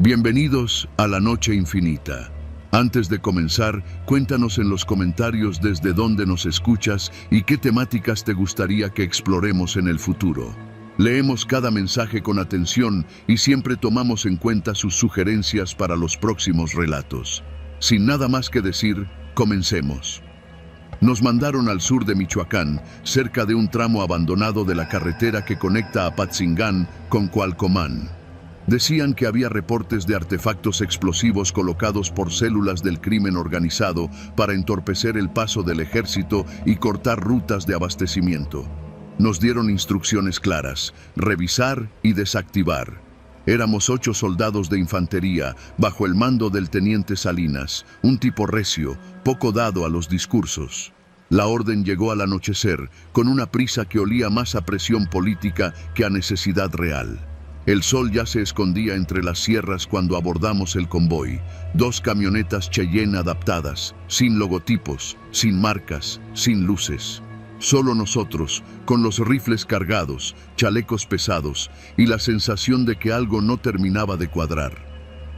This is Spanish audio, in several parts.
Bienvenidos a la Noche Infinita. Antes de comenzar, cuéntanos en los comentarios desde dónde nos escuchas y qué temáticas te gustaría que exploremos en el futuro. Leemos cada mensaje con atención y siempre tomamos en cuenta sus sugerencias para los próximos relatos. Sin nada más que decir, comencemos. Nos mandaron al sur de Michoacán, cerca de un tramo abandonado de la carretera que conecta a Apatzingán con Cualcomán. Decían que había reportes de artefactos explosivos colocados por células del crimen organizado para entorpecer el paso del ejército y cortar rutas de abastecimiento. Nos dieron instrucciones claras: revisar y desactivar. Éramos 8 soldados de infantería bajo el mando del teniente Salinas, un tipo recio, poco dado a los discursos. La orden llegó al anochecer, con una prisa que olía más a presión política que a necesidad real. El sol ya se escondía entre las sierras cuando abordamos el convoy. 2 camionetas Cheyenne adaptadas, sin logotipos, sin marcas, sin luces. Solo nosotros, con los rifles cargados, chalecos pesados y la sensación de que algo no terminaba de cuadrar.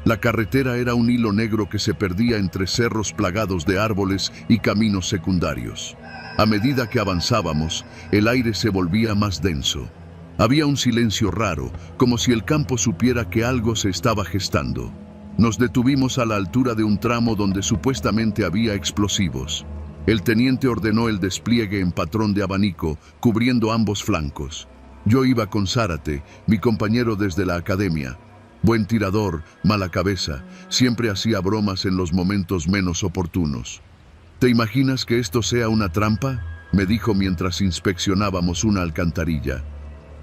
La carretera era un hilo negro que se perdía entre cerros plagados de árboles y caminos secundarios. A medida que avanzábamos, el aire se volvía más denso. Había un silencio raro, como si el campo supiera que algo se estaba gestando. Nos detuvimos a la altura de un tramo donde supuestamente había explosivos. El teniente ordenó el despliegue en patrón de abanico, cubriendo ambos flancos. Yo iba con Zárate, mi compañero desde la academia. Buen tirador, mala cabeza, siempre hacía bromas en los momentos menos oportunos. ¿Te imaginas que esto sea una trampa?, me dijo mientras inspeccionábamos una alcantarilla.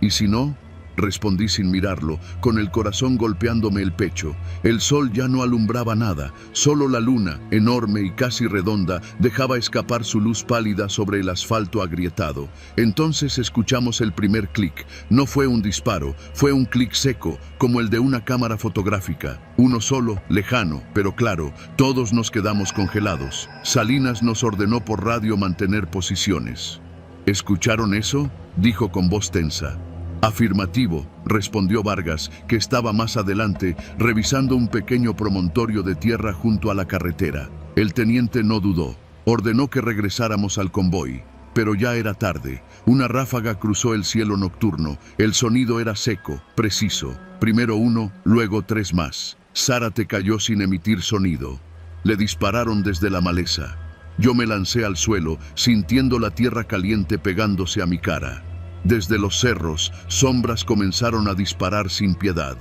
¿Y si no?, respondí sin mirarlo, con el corazón golpeándome el pecho. El sol ya no alumbraba nada, solo la luna, enorme y casi redonda, dejaba escapar su luz pálida sobre el asfalto agrietado. Entonces escuchamos el primer clic. No fue un disparo, fue un clic seco, como el de una cámara fotográfica. Uno solo, lejano, pero claro. Todos nos quedamos congelados. Salinas nos ordenó por radio mantener posiciones. ¿Escucharon eso?, dijo con voz tensa. Afirmativo, respondió Vargas, que estaba más adelante, revisando un pequeño promontorio de tierra junto a la carretera. El teniente no dudó. Ordenó que regresáramos al convoy. Pero ya era tarde. Una ráfaga cruzó el cielo nocturno. El sonido era seco, preciso. Primero 1, luego 3 más. Zárate cayó sin emitir sonido. Le dispararon desde la maleza. Yo me lancé al suelo, sintiendo la tierra caliente pegándose a mi cara. Desde los cerros, sombras comenzaron a disparar sin piedad.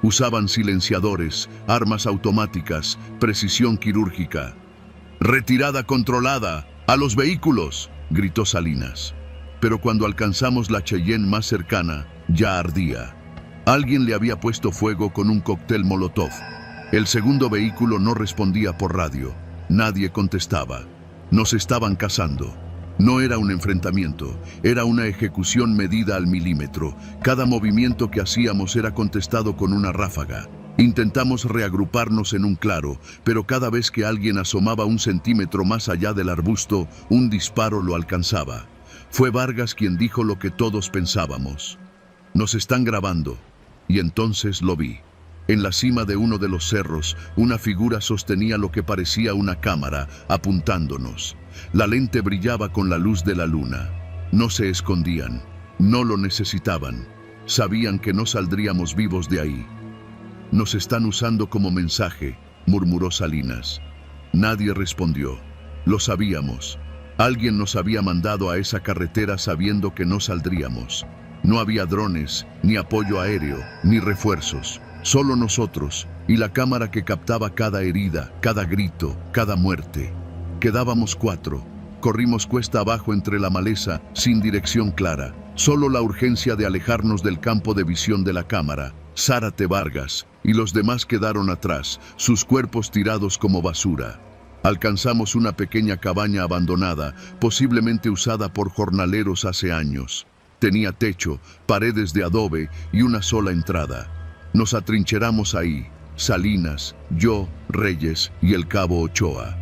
Usaban silenciadores, armas automáticas, precisión quirúrgica. «¡Retirada controlada! ¡A los vehículos!», gritó Salinas. Pero cuando alcanzamos la Cheyenne más cercana, ya ardía. Alguien le había puesto fuego con un cóctel Molotov. El segundo vehículo no respondía por radio. Nadie contestaba. Nos estaban cazando. No era un enfrentamiento, era una ejecución medida al milímetro. Cada movimiento que hacíamos era contestado con una ráfaga. Intentamos reagruparnos en un claro, pero cada vez que alguien asomaba 1 centímetro más allá del arbusto, un disparo lo alcanzaba. Fue Vargas quien dijo lo que todos pensábamos. «Nos están grabando». Y entonces lo vi. En la cima de uno de los cerros, una figura sostenía lo que parecía una cámara, apuntándonos. La lente brillaba con la luz de la luna. No se escondían, no lo necesitaban. Sabían que no saldríamos vivos de ahí. «Nos están usando como mensaje», murmuró Salinas. Nadie respondió. Lo sabíamos. Alguien nos había mandado a esa carretera sabiendo que no saldríamos. No había drones, ni apoyo aéreo, ni refuerzos. Solo nosotros y la cámara que captaba cada herida, cada grito, cada muerte. Quedábamos 4. Corrimos cuesta abajo entre la maleza, sin dirección clara. Solo la urgencia de alejarnos del campo de visión de la cámara. Zárate, Vargas y los demás quedaron atrás, sus cuerpos tirados como basura. Alcanzamos una pequeña cabaña abandonada, posiblemente usada por jornaleros hace años. Tenía techo, paredes de adobe y una sola entrada. Nos atrincheramos ahí, Salinas, yo, Reyes y el cabo Ochoa.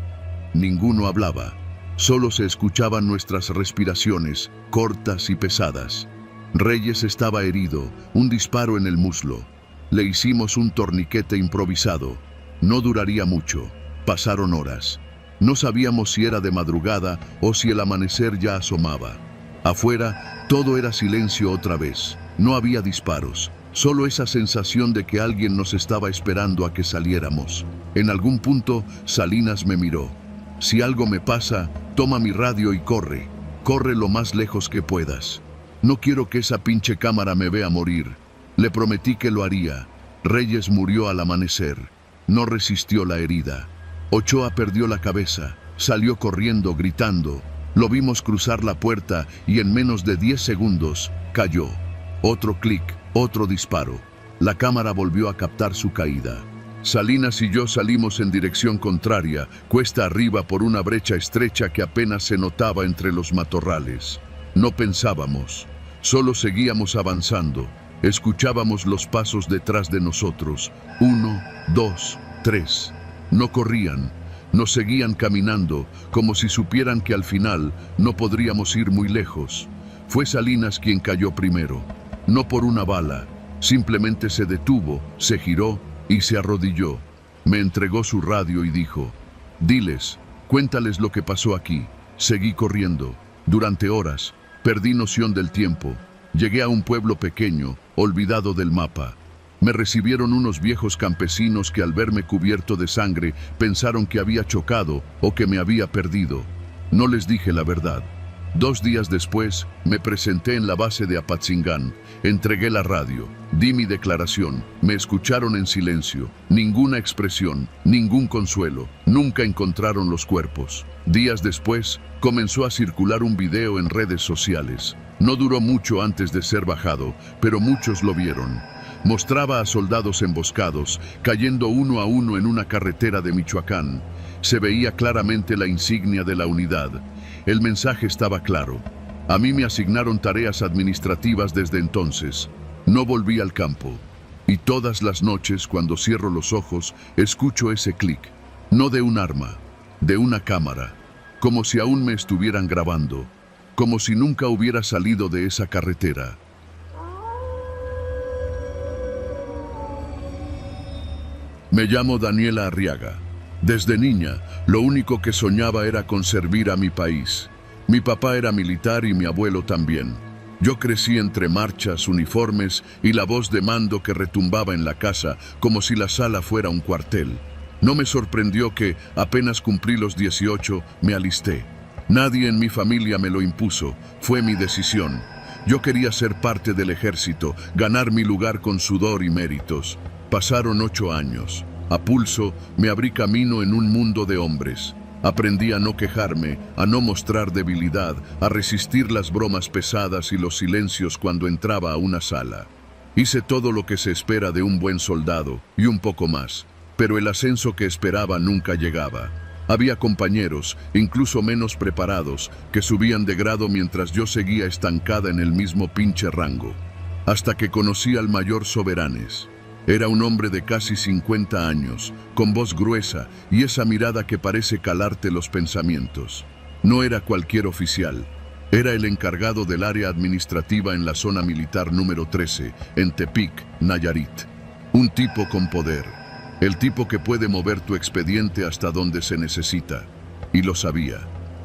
Ninguno hablaba, solo se escuchaban nuestras respiraciones, cortas y pesadas. Reyes estaba herido, un disparo en el muslo. Le hicimos un torniquete improvisado. No duraría mucho. Pasaron horas. No sabíamos si era de madrugada o si el amanecer ya asomaba. Afuera, todo era silencio otra vez. No había disparos. Solo esa sensación de que alguien nos estaba esperando a que saliéramos. En algún punto, Salinas me miró. Si algo me pasa, toma mi radio y corre. Corre lo más lejos que puedas. No quiero que esa pinche cámara me vea morir. Le prometí que lo haría. Reyes murió al amanecer. No resistió la herida. Ochoa perdió la cabeza. Salió corriendo, gritando. Lo vimos cruzar la puerta y en menos de 10 segundos, cayó. Otro clic, otro disparo. La cámara volvió a captar su caída. Salinas y yo salimos en dirección contraria, cuesta arriba por una brecha estrecha que apenas se notaba entre los matorrales. No pensábamos, solo seguíamos avanzando. Escuchábamos los pasos detrás de nosotros. 1, 2, 3. No corrían, nos seguían caminando, como si supieran que al final no podríamos ir muy lejos. Fue Salinas quien cayó primero. No por una bala, simplemente se detuvo, se giró y se arrodilló. Me entregó su radio y dijo: «Diles, cuéntales lo que pasó aquí». Seguí corriendo. Durante horas, perdí noción del tiempo. Llegué a un pueblo pequeño, olvidado del mapa. Me recibieron unos viejos campesinos que al verme cubierto de sangre pensaron que había chocado o que me había perdido. No les dije la verdad. 2 días después, me presenté en la base de Apatzingán, entregué la radio, di mi declaración, me escucharon en silencio, ninguna expresión, ningún consuelo, nunca encontraron los cuerpos. Días después, comenzó a circular un video en redes sociales. No duró mucho antes de ser bajado, pero muchos lo vieron. Mostraba a soldados emboscados, cayendo uno a uno en una carretera de Michoacán. Se veía claramente la insignia de la unidad. El mensaje estaba claro. A mí me asignaron tareas administrativas desde entonces. No volví al campo. Y todas las noches, cuando cierro los ojos, escucho ese clic. No de un arma, de una cámara. Como si aún me estuvieran grabando. Como si nunca hubiera salido de esa carretera. Me llamo Daniela Arriaga. Desde niña, lo único que soñaba era con servir a mi país. Mi papá era militar y mi abuelo también. Yo crecí entre marchas, uniformes y la voz de mando que retumbaba en la casa como si la sala fuera un cuartel. No me sorprendió que, apenas cumplí los 18, me alisté. Nadie en mi familia me lo impuso, fue mi decisión. Yo quería ser parte del ejército, ganar mi lugar con sudor y méritos. Pasaron 8 años. A pulso, me abrí camino en un mundo de hombres. Aprendí a no quejarme, a no mostrar debilidad, a resistir las bromas pesadas y los silencios cuando entraba a una sala. Hice todo lo que se espera de un buen soldado, y un poco más, pero el ascenso que esperaba nunca llegaba. Había compañeros, incluso menos preparados, que subían de grado mientras yo seguía estancada en el mismo pinche rango. Hasta que conocí al mayor Soberanes. Era un hombre de casi 50 años, con voz gruesa y esa mirada que parece calarte los pensamientos. No era cualquier oficial. Era el encargado del área administrativa en la zona militar número 13, en Tepic, Nayarit. Un tipo con poder. El tipo que puede mover tu expediente hasta donde se necesita. Y lo sabía.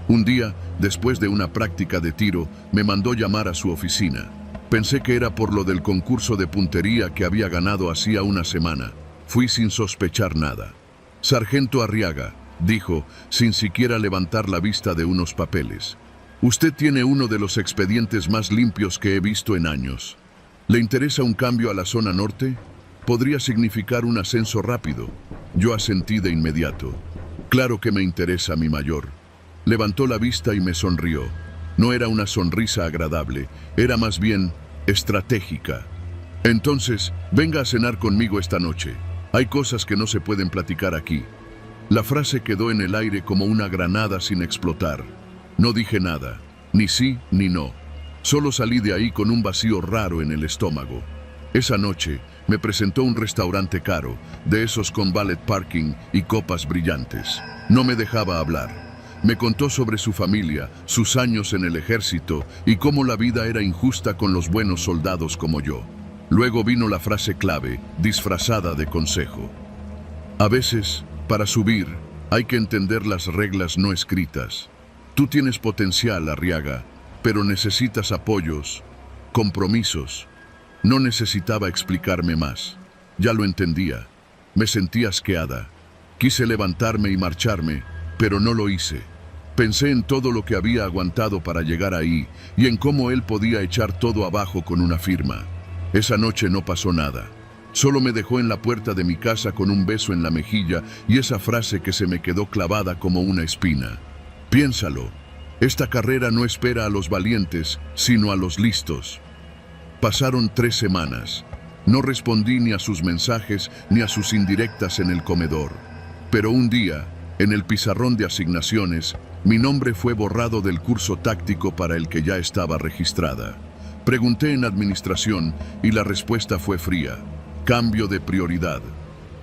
Un día, después de una práctica de tiro, me mandó llamar a su oficina. Pensé que era por lo del concurso de puntería que había ganado hacía una semana. Fui sin sospechar nada. «Sargento Arriaga», dijo, sin siquiera levantar la vista de unos papeles. «Usted tiene uno de los expedientes más limpios que he visto en años. ¿Le interesa un cambio a la zona norte? Podría significar un ascenso rápido». Yo asentí de inmediato. «Claro que me interesa, mi mayor». Levantó la vista y me sonrió. No era una sonrisa agradable, era más bien estratégica. «Entonces, venga a cenar conmigo esta noche. Hay cosas que no se pueden platicar aquí». La frase quedó en el aire como una granada sin explotar. No dije nada, ni sí ni no. Solo salí de ahí con un vacío raro en el estómago. Esa noche me presentó un restaurante caro, de esos con valet parking y copas brillantes. No me dejaba hablar. Me contó sobre su familia, sus años en el ejército y cómo la vida era injusta con los buenos soldados como yo. Luego vino la frase clave, disfrazada de consejo. A veces, para subir, hay que entender las reglas no escritas. Tú tienes potencial, Arriaga, pero necesitas apoyos, compromisos. No necesitaba explicarme más. Ya lo entendía. Me sentía asqueada. Quise levantarme y marcharme, pero no lo hice. Pensé en todo lo que había aguantado para llegar ahí y en cómo él podía echar todo abajo con una firma. Esa noche no pasó nada. Solo me dejó en la puerta de mi casa con un beso en la mejilla y esa frase que se me quedó clavada como una espina. Piénsalo. Esta carrera no espera a los valientes, sino a los listos. Pasaron 3 semanas. No respondí ni a sus mensajes ni a sus indirectas en el comedor. Pero un día, en el pizarrón de asignaciones, mi nombre fue borrado del curso táctico para el que ya estaba registrada. Pregunté en administración y la respuesta fue fría. Cambio de prioridad.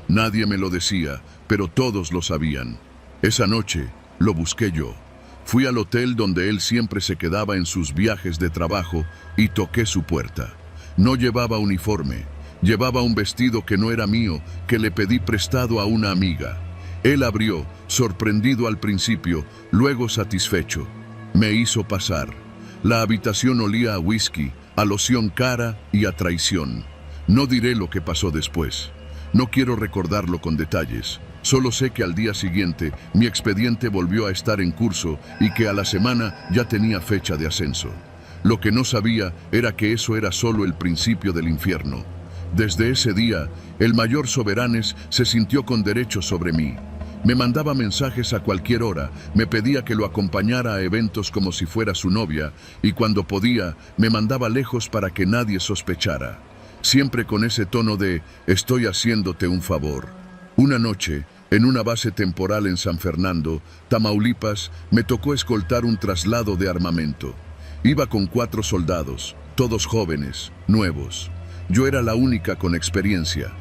Nadie me lo decía, pero todos lo sabían. Esa noche, lo busqué yo. Fui al hotel donde él siempre se quedaba en sus viajes de trabajo y toqué su puerta. No llevaba uniforme, llevaba un vestido que no era mío, que le pedí prestado a una amiga. Él abrió, sorprendido al principio, luego satisfecho. Me hizo pasar. La habitación olía a whisky, a loción cara y a traición. No diré lo que pasó después. No quiero recordarlo con detalles. Solo sé que al día siguiente mi expediente volvió a estar en curso y que a la semana ya tenía fecha de ascenso. Lo que no sabía era que eso era solo el principio del infierno. Desde ese día, el mayor Soberanes se sintió con derecho sobre mí. Me mandaba mensajes a cualquier hora, me pedía que lo acompañara a eventos como si fuera su novia, y cuando podía, me mandaba lejos para que nadie sospechara. Siempre con ese tono de «estoy haciéndote un favor». Una noche, en una base temporal en San Fernando, Tamaulipas, me tocó escoltar un traslado de armamento. Iba con 4 soldados, todos jóvenes, nuevos. Yo era la única con experiencia.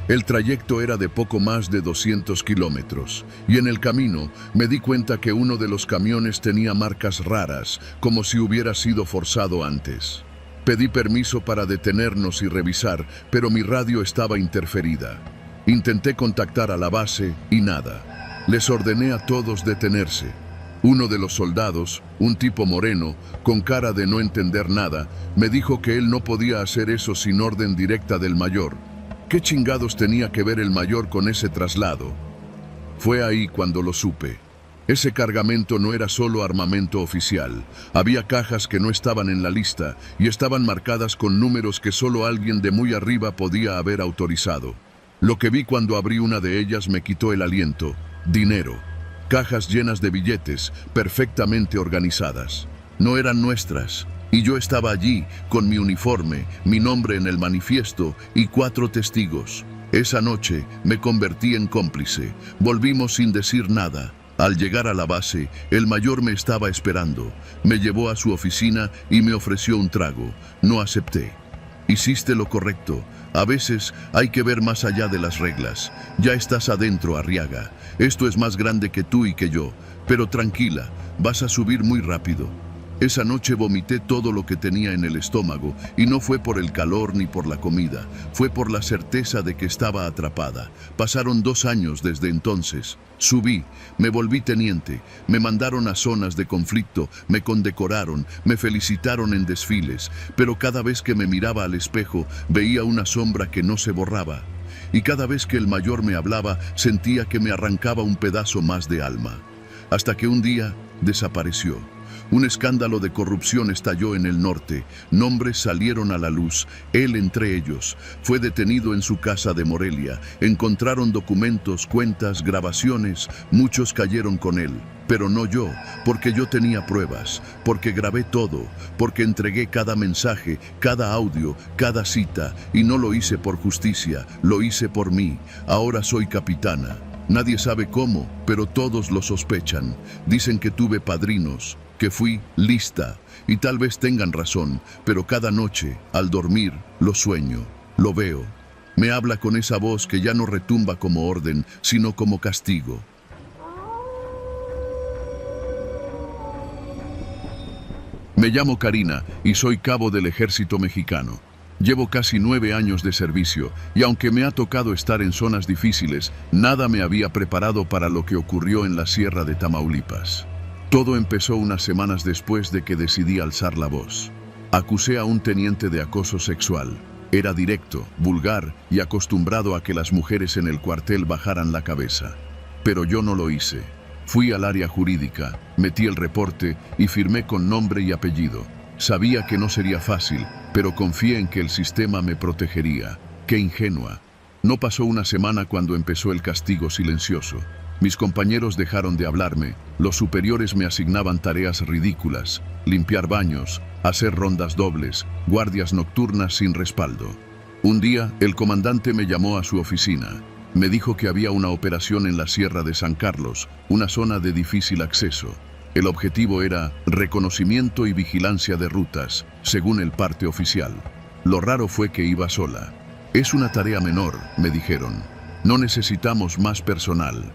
El trayecto era de poco más de 200 kilómetros, y en el camino me di cuenta que uno de los camiones tenía marcas raras, como si hubiera sido forzado antes. Pedí permiso para detenernos y revisar, pero mi radio estaba interferida. Intenté contactar a la base y nada. Les ordené a todos detenerse. Uno de los soldados, un tipo moreno, con cara de no entender nada, me dijo que él no podía hacer eso sin orden directa del mayor. ¿Qué chingados tenía que ver el mayor con ese traslado? Fue ahí cuando lo supe. Ese cargamento no era solo armamento oficial. Había cajas que no estaban en la lista y estaban marcadas con números que solo alguien de muy arriba podía haber autorizado. Lo que vi cuando abrí una de ellas me quitó el aliento. Dinero. Cajas llenas de billetes, perfectamente organizadas. No eran nuestras. Y yo estaba allí, con mi uniforme, mi nombre en el manifiesto y 4 testigos. Esa noche me convertí en cómplice. Volvimos sin decir nada. Al llegar a la base, el mayor me estaba esperando. Me llevó a su oficina y me ofreció un trago. No acepté. Hiciste lo correcto. A veces hay que ver más allá de las reglas. Ya estás adentro, Arriaga. Esto es más grande que tú y que yo. Pero tranquila, vas a subir muy rápido. Esa noche vomité todo lo que tenía en el estómago y no fue por el calor ni por la comida. Fue por la certeza de que estaba atrapada. Pasaron 2 años desde entonces. Subí, me volví teniente, me mandaron a zonas de conflicto, me condecoraron, me felicitaron en desfiles, pero cada vez que me miraba al espejo veía una sombra que no se borraba. Y cada vez que el mayor me hablaba sentía que me arrancaba un pedazo más de alma. Hasta que un día desapareció. Un escándalo de corrupción estalló en el norte, nombres salieron a la luz, él entre ellos. Fue detenido en su casa de Morelia, encontraron documentos, cuentas, grabaciones, muchos cayeron con él, pero no yo, porque yo tenía pruebas, porque grabé todo, porque entregué cada mensaje, cada audio, cada cita, y no lo hice por justicia, lo hice por mí. Ahora soy capitana. Nadie sabe cómo, pero todos lo sospechan. Dicen que tuve padrinos, que fui lista, y tal vez tengan razón, pero cada noche, al dormir, lo sueño, lo veo. Me habla con esa voz que ya no retumba como orden, sino como castigo. Me llamo Karina y soy cabo del ejército mexicano. Llevo casi 9 años de servicio y aunque me ha tocado estar en zonas difíciles, nada me había preparado para lo que ocurrió en la Sierra de Tamaulipas. Todo empezó unas semanas después de que decidí alzar la voz. Acusé a un teniente de acoso sexual. Era directo, vulgar y acostumbrado a que las mujeres en el cuartel bajaran la cabeza. Pero yo no lo hice. Fui al área jurídica, metí el reporte y firmé con nombre y apellido. Sabía que no sería fácil, pero confié en que el sistema me protegería. ¡Qué ingenua! No pasó una semana cuando empezó el castigo silencioso. Mis compañeros dejaron de hablarme, los superiores me asignaban tareas ridículas, limpiar baños, hacer rondas dobles, guardias nocturnas sin respaldo. Un día, el comandante me llamó a su oficina. Me dijo que había una operación en la Sierra de San Carlos, una zona de difícil acceso. El objetivo era reconocimiento y vigilancia de rutas, según el parte oficial. Lo raro fue que iba sola. Es una tarea menor, me dijeron. No necesitamos más personal.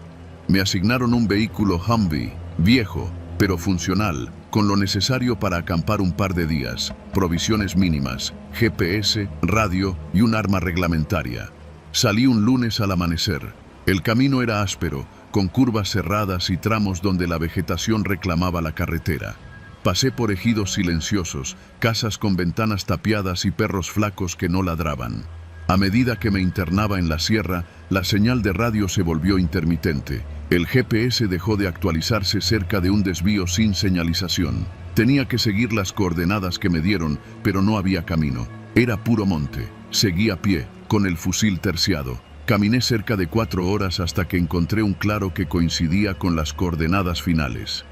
Me asignaron un vehículo Humvee, viejo, pero funcional, con lo necesario para acampar un par de días, provisiones mínimas, GPS, radio y un arma reglamentaria. Salí un lunes al amanecer. El camino era áspero, con curvas cerradas y tramos donde la vegetación reclamaba la carretera. Pasé por ejidos silenciosos, casas con ventanas tapiadas y perros flacos que no ladraban. A medida que me internaba en la sierra, la señal de radio se volvió intermitente. El GPS dejó de actualizarse cerca de un desvío sin señalización. Tenía que seguir las coordenadas que me dieron, pero no había camino. Era puro monte. Seguí a pie, con el fusil terciado. Caminé cerca de 4 horas hasta que encontré un claro que coincidía con las coordenadas finales.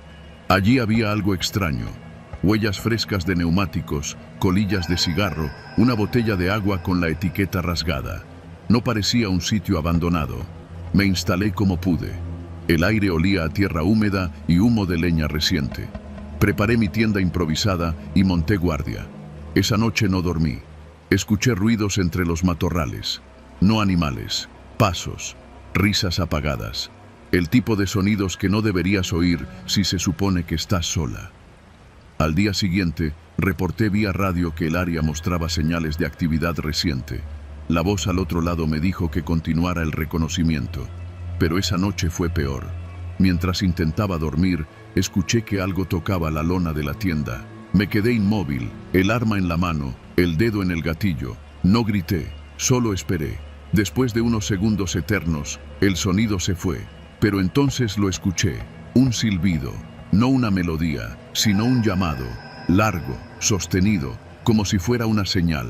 Allí había algo extraño. Huellas frescas de neumáticos, colillas de cigarro, una botella de agua con la etiqueta rasgada. No parecía un sitio abandonado. Me instalé como pude. El aire olía a tierra húmeda y humo de leña reciente. Preparé mi tienda improvisada y monté guardia. Esa noche no dormí. Escuché ruidos entre los matorrales. No animales, pasos, risas apagadas. El tipo de sonidos que no deberías oír si se supone que estás sola. Al día siguiente, reporté vía radio que el área mostraba señales de actividad reciente. La voz al otro lado me dijo que continuara el reconocimiento. Pero esa noche fue peor. Mientras intentaba dormir, escuché que algo tocaba la lona de la tienda. Me quedé inmóvil, el arma en la mano, el dedo en el gatillo. No grité, solo esperé. Después de unos segundos eternos, el sonido se fue, pero entonces lo escuché, un silbido, no una melodía, sino un llamado, largo, sostenido, como si fuera una señal.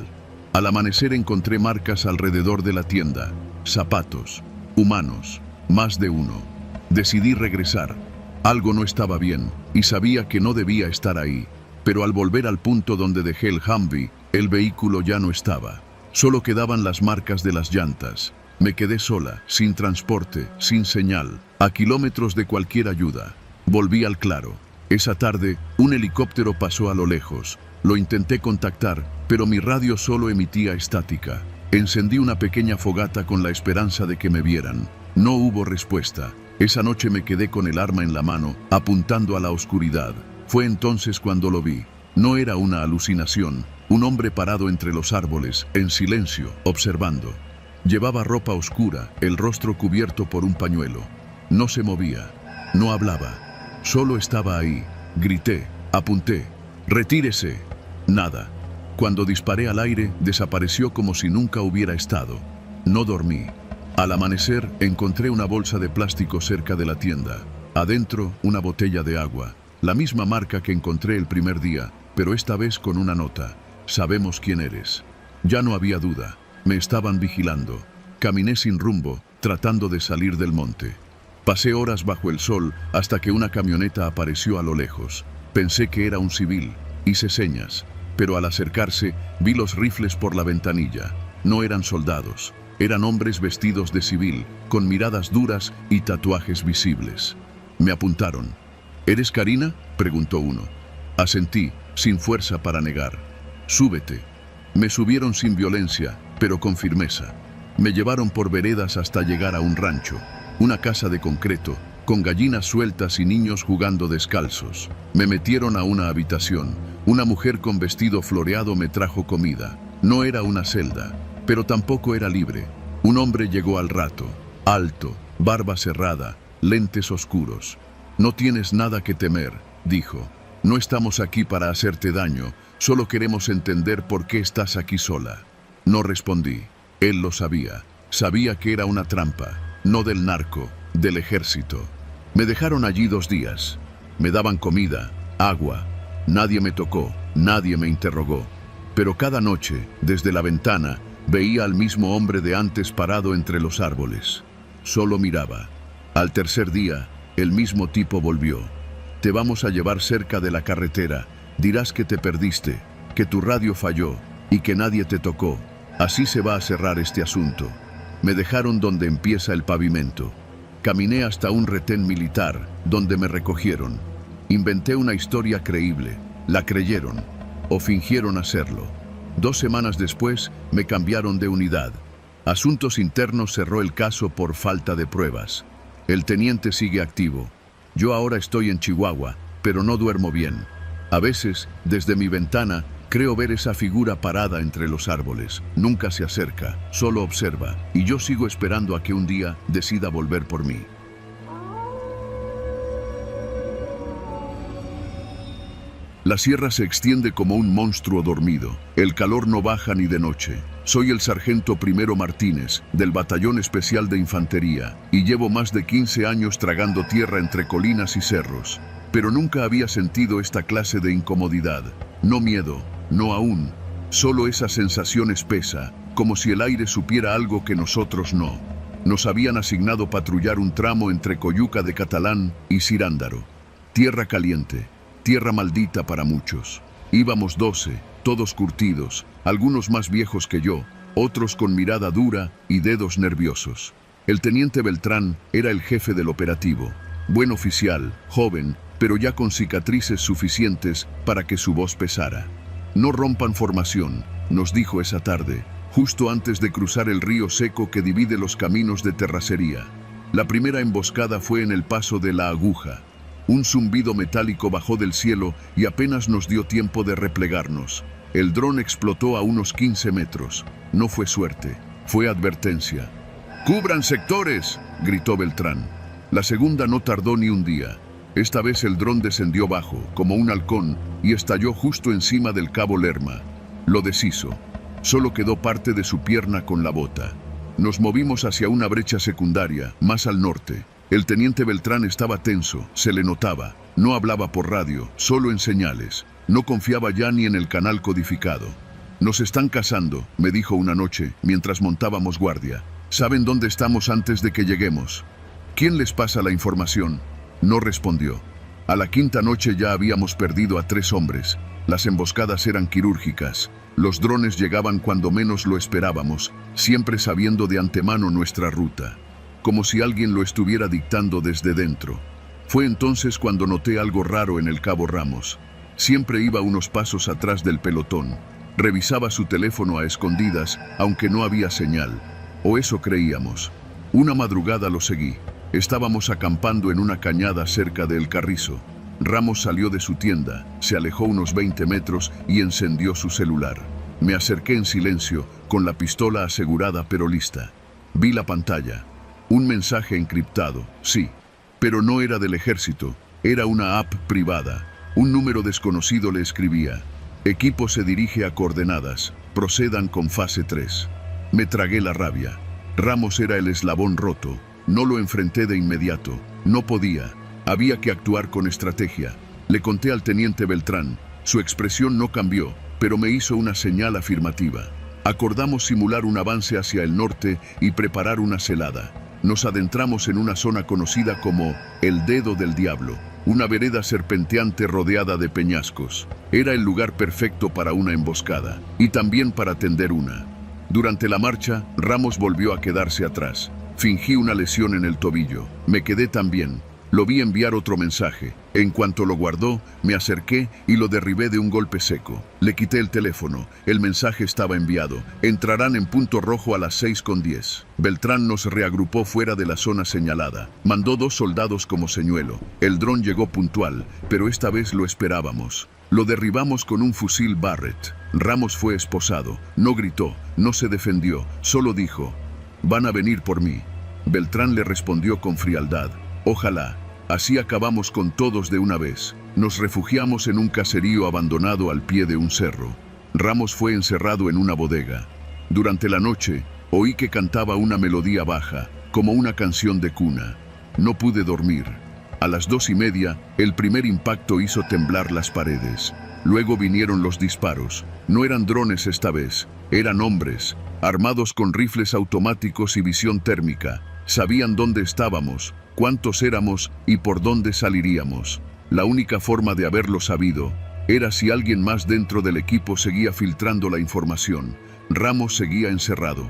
Al amanecer encontré marcas alrededor de la tienda, zapatos, humanos, más de uno. Decidí regresar. Algo no estaba bien, y sabía que no debía estar ahí, pero al volver al punto donde dejé el Humvee, el vehículo ya no estaba. Solo quedaban las marcas de las llantas. Me quedé sola, sin transporte, sin señal, a kilómetros de cualquier ayuda. Volví al claro. Esa tarde, un helicóptero pasó a lo lejos. Lo intenté contactar, pero mi radio solo emitía estática. Encendí una pequeña fogata con la esperanza de que me vieran. No hubo respuesta. Esa noche me quedé con el arma en la mano, apuntando a la oscuridad. Fue entonces cuando lo vi. No era una alucinación. Un hombre parado entre los árboles, en silencio, observando. Llevaba ropa oscura, el rostro cubierto por un pañuelo. No se movía, no hablaba, solo estaba ahí. Grité, apunté, ¡retírese! Nada. Cuando disparé al aire, desapareció como si nunca hubiera estado. No dormí. Al amanecer, encontré una bolsa de plástico cerca de la tienda. Adentro, una botella de agua, la misma marca que encontré el primer día, pero esta vez con una nota. Sabemos quién eres. Ya no había duda. Me estaban vigilando. Caminé sin rumbo, tratando de salir del monte. Pasé horas bajo el sol hasta que una camioneta apareció a lo lejos. Pensé que era un civil. Hice señas, pero al acercarse vi los rifles por la ventanilla. No eran soldados. Eran hombres vestidos de civil, con miradas duras y tatuajes visibles. Me apuntaron. ¿Eres Karina?, preguntó uno. Asentí, sin fuerza para negar. Súbete. Me subieron sin violencia, pero con firmeza. Me llevaron por veredas hasta llegar a un rancho, una casa de concreto, con gallinas sueltas y niños jugando descalzos. Me metieron a una habitación. Una mujer con vestido floreado me trajo comida. No era una celda, pero tampoco era libre. Un hombre llegó al rato, alto, barba cerrada, lentes oscuros. No tienes nada que temer, dijo. No estamos aquí para hacerte daño, solo queremos entender por qué estás aquí sola. No respondí. Él lo sabía. Sabía que era una trampa, no del narco, del ejército. Me dejaron allí 2 días. Me daban comida, agua. Nadie me tocó, nadie me interrogó. Pero cada noche, desde la ventana, veía al mismo hombre de antes parado entre los árboles. Solo miraba. Al tercer día, el mismo tipo volvió. Te vamos a llevar cerca de la carretera. Dirás que te perdiste, que tu radio falló y que nadie te tocó. Así se va a cerrar este asunto. Me dejaron donde empieza el pavimento. Caminé hasta un retén militar, donde me recogieron. Inventé una historia creíble. La creyeron, o fingieron hacerlo. 2 semanas después, me cambiaron de unidad. Asuntos Internos cerró el caso por falta de pruebas. El teniente sigue activo. Yo ahora estoy en Chihuahua, pero no duermo bien. A veces, desde mi ventana, creo ver esa figura parada entre los árboles. Nunca se acerca, solo observa, y yo sigo esperando a que un día decida volver por mí. La sierra se extiende como un monstruo dormido. El calor no baja ni de noche. Soy el sargento Primero Martínez, del Batallón Especial de Infantería, y llevo más de 15 años tragando tierra entre colinas y cerros. Pero nunca había sentido esta clase de incomodidad. No miedo, no aún. Solo esa sensación espesa, como si el aire supiera algo que nosotros no. Nos habían asignado patrullar un tramo entre Coyuca de Catalán y Cirándaro. Tierra caliente. Tierra maldita para muchos. Íbamos 12, todos curtidos, algunos más viejos que yo, otros con mirada dura y dedos nerviosos. El teniente Beltrán era el jefe del operativo. Buen oficial, joven, pero ya con cicatrices suficientes para que su voz pesara. No rompan formación, nos dijo esa tarde, justo antes de cruzar el río seco que divide los caminos de terracería. La primera emboscada fue en el paso de la Aguja. Un zumbido metálico bajó del cielo y apenas nos dio tiempo de replegarnos. El dron explotó a unos 15 metros. No fue suerte, fue advertencia. ¡Cubran sectores!, gritó Beltrán. La segunda no tardó ni un día. Esta vez el dron descendió bajo, como un halcón, y estalló justo encima del cabo Lerma. Lo deshizo. Solo quedó parte de su pierna con la bota. Nos movimos hacia una brecha secundaria, más al norte. El teniente Beltrán estaba tenso, se le notaba. No hablaba por radio, solo en señales. No confiaba ya ni en el canal codificado. Nos están cazando, me dijo una noche, mientras montábamos guardia. ¿Saben dónde estamos antes de que lleguemos? ¿Quién les pasa la información? No respondió. A la quinta noche ya habíamos perdido a 3 hombres. Las emboscadas eran quirúrgicas. Los drones llegaban cuando menos lo esperábamos, siempre sabiendo de antemano nuestra ruta. Como si alguien lo estuviera dictando desde dentro. Fue entonces cuando noté algo raro en el cabo Ramos. Siempre iba unos pasos atrás del pelotón. Revisaba su teléfono a escondidas, aunque no había señal. O eso creíamos. Una madrugada lo seguí. Estábamos acampando en una cañada cerca de El Carrizo. Ramos salió de su tienda, se alejó unos 20 metros y encendió su celular. Me acerqué en silencio, con la pistola asegurada pero lista. Vi la pantalla. Un mensaje encriptado, sí, pero no era del ejército, era una app privada. Un número desconocido le escribía: equipo se dirige a coordenadas, procedan con fase 3. Me tragué la rabia. Ramos era el eslabón roto, no lo enfrenté de inmediato, no podía, había que actuar con estrategia. Le conté al teniente Beltrán, su expresión no cambió, pero me hizo una señal afirmativa. Acordamos simular un avance hacia el norte y preparar una celada. Nos adentramos en una zona conocida como el Dedo del Diablo, una vereda serpenteante rodeada de peñascos. Era el lugar perfecto para una emboscada, y también para tender una. Durante la marcha, Ramos volvió a quedarse atrás. Fingí una lesión en el tobillo. Me quedé también. Lo vi enviar otro mensaje. En cuanto lo guardó, me acerqué y lo derribé de un golpe seco. Le quité el teléfono. El mensaje estaba enviado. Entrarán en punto rojo a las 6:10. Beltrán nos reagrupó fuera de la zona señalada. Mandó 2 soldados como señuelo. El dron llegó puntual, pero esta vez lo esperábamos. Lo derribamos con un fusil Barrett. Ramos fue esposado. No gritó, no se defendió, solo dijo: «Van a venir por mí». Beltrán le respondió con frialdad: «Ojalá. Así acabamos con todos de una vez». Nos refugiamos en un caserío abandonado al pie de un cerro. Ramos fue encerrado en una bodega. Durante la noche, oí que cantaba una melodía baja, como una canción de cuna. No pude dormir. A las 2:30, el primer impacto hizo temblar las paredes. Luego vinieron los disparos. No eran drones esta vez, eran hombres, armados con rifles automáticos y visión térmica. Sabían dónde estábamos, cuántos éramos y por dónde saliríamos. La única forma de haberlo sabido era si alguien más dentro del equipo seguía filtrando la información. Ramos seguía encerrado.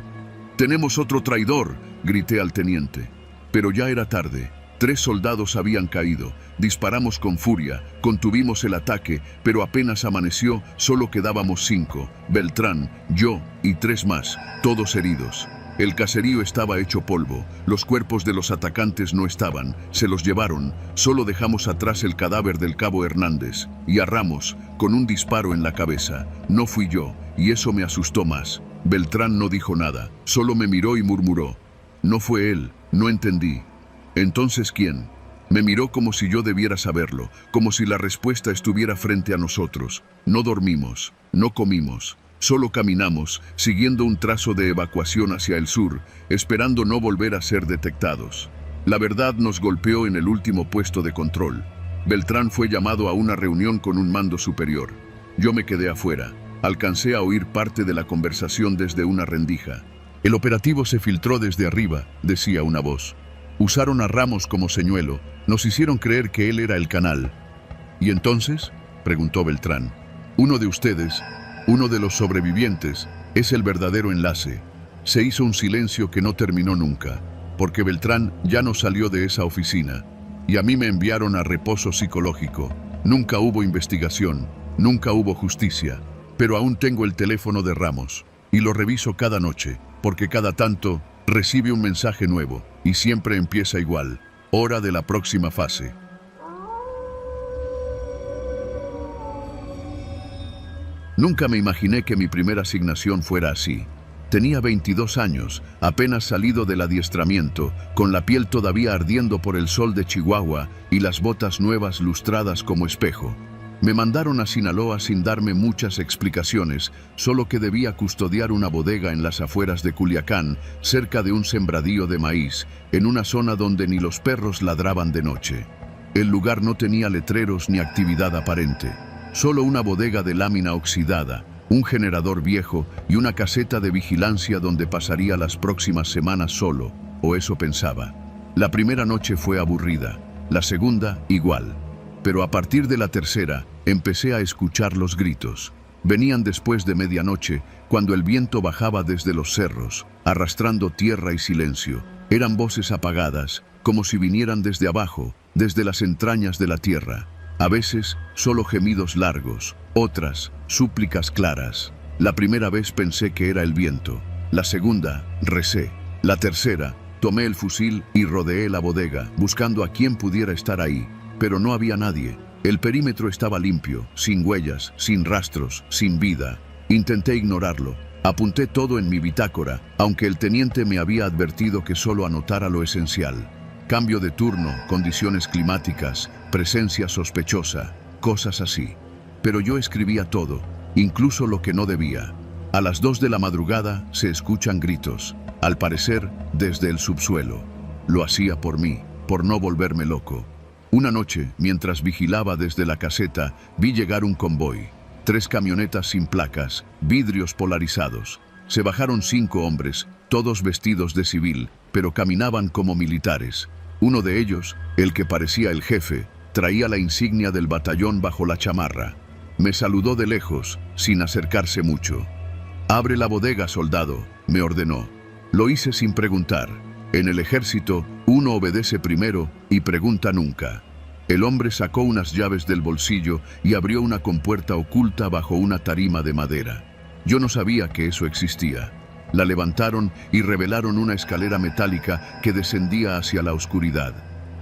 «Tenemos otro traidor», grité al teniente. Pero ya era tarde. 3 soldados habían caído. Disparamos con furia, contuvimos el ataque, pero apenas amaneció, solo quedábamos 5. Beltrán, yo y 3 más, todos heridos. El caserío estaba hecho polvo. Los cuerpos de los atacantes no estaban. Se los llevaron. Solo dejamos atrás el cadáver del cabo Hernández. Y a Ramos, con un disparo en la cabeza. No fui yo, y eso me asustó más. Beltrán no dijo nada. Solo me miró y murmuró: «No fue él». No entendí. «¿Entonces quién?». Me miró como si yo debiera saberlo, como si la respuesta estuviera frente a nosotros. No dormimos, no comimos. Solo caminamos, siguiendo un trazo de evacuación hacia el sur, esperando no volver a ser detectados. La verdad nos golpeó en el último puesto de control. Beltrán fue llamado a una reunión con un mando superior. Yo me quedé afuera. Alcancé a oír parte de la conversación desde una rendija. «El operativo se filtró desde arriba», decía una voz. «Usaron a Ramos como señuelo. Nos hicieron creer que él era el canal». «¿Y entonces?», preguntó Beltrán. «Uno de ustedes, uno de los sobrevivientes, es el verdadero enlace». Se hizo un silencio que no terminó nunca, porque Beltrán ya no salió de esa oficina, y a mí me enviaron a reposo psicológico. Nunca hubo investigación, nunca hubo justicia, pero aún tengo el teléfono de Ramos, y lo reviso cada noche, porque cada tanto recibe un mensaje nuevo, y siempre empieza igual: «Hora de la próxima fase». Nunca me imaginé que mi primera asignación fuera así. Tenía 22 años, apenas salido del adiestramiento, con la piel todavía ardiendo por el sol de Chihuahua y las botas nuevas lustradas como espejo. Me mandaron a Sinaloa sin darme muchas explicaciones, solo que debía custodiar una bodega en las afueras de Culiacán, cerca de un sembradío de maíz, en una zona donde ni los perros ladraban de noche. El lugar no tenía letreros ni actividad aparente. Solo una bodega de lámina oxidada, un generador viejo y una caseta de vigilancia donde pasaría las próximas semanas solo, o eso pensaba. La primera noche fue aburrida, la segunda igual. Pero a partir de la tercera, empecé a escuchar los gritos. Venían después de medianoche, cuando el viento bajaba desde los cerros, arrastrando tierra y silencio. Eran voces apagadas, como si vinieran desde abajo, desde las entrañas de la tierra. A veces, solo gemidos largos, otras, súplicas claras. La primera vez pensé que era el viento. La segunda, recé. La tercera, tomé el fusil y rodeé la bodega, buscando a quien pudiera estar ahí. Pero no había nadie. El perímetro estaba limpio, sin huellas, sin rastros, sin vida. Intenté ignorarlo. Apunté todo en mi bitácora, aunque el teniente me había advertido que solo anotara lo esencial. Cambio de turno, condiciones climáticas, presencia sospechosa, cosas así. Pero yo escribía todo, incluso lo que no debía. A las 2 de la madrugada se escuchan gritos, al parecer desde el subsuelo. Lo hacía por mí, por no volverme loco. Una noche, mientras vigilaba desde la caseta, vi llegar un convoy. 3 camionetas sin placas, vidrios polarizados. Se bajaron 5 hombres, todos vestidos de civil, pero caminaban como militares. Uno de ellos, el que parecía el jefe, traía la insignia del batallón bajo la chamarra. Me saludó de lejos, sin acercarse mucho. «Abre la bodega, soldado», me ordenó. Lo hice sin preguntar. En el ejército, uno obedece primero y pregunta nunca. El hombre sacó unas llaves del bolsillo y abrió una compuerta oculta bajo una tarima de madera. Yo no sabía que eso existía. La levantaron y revelaron una escalera metálica que descendía hacia la oscuridad.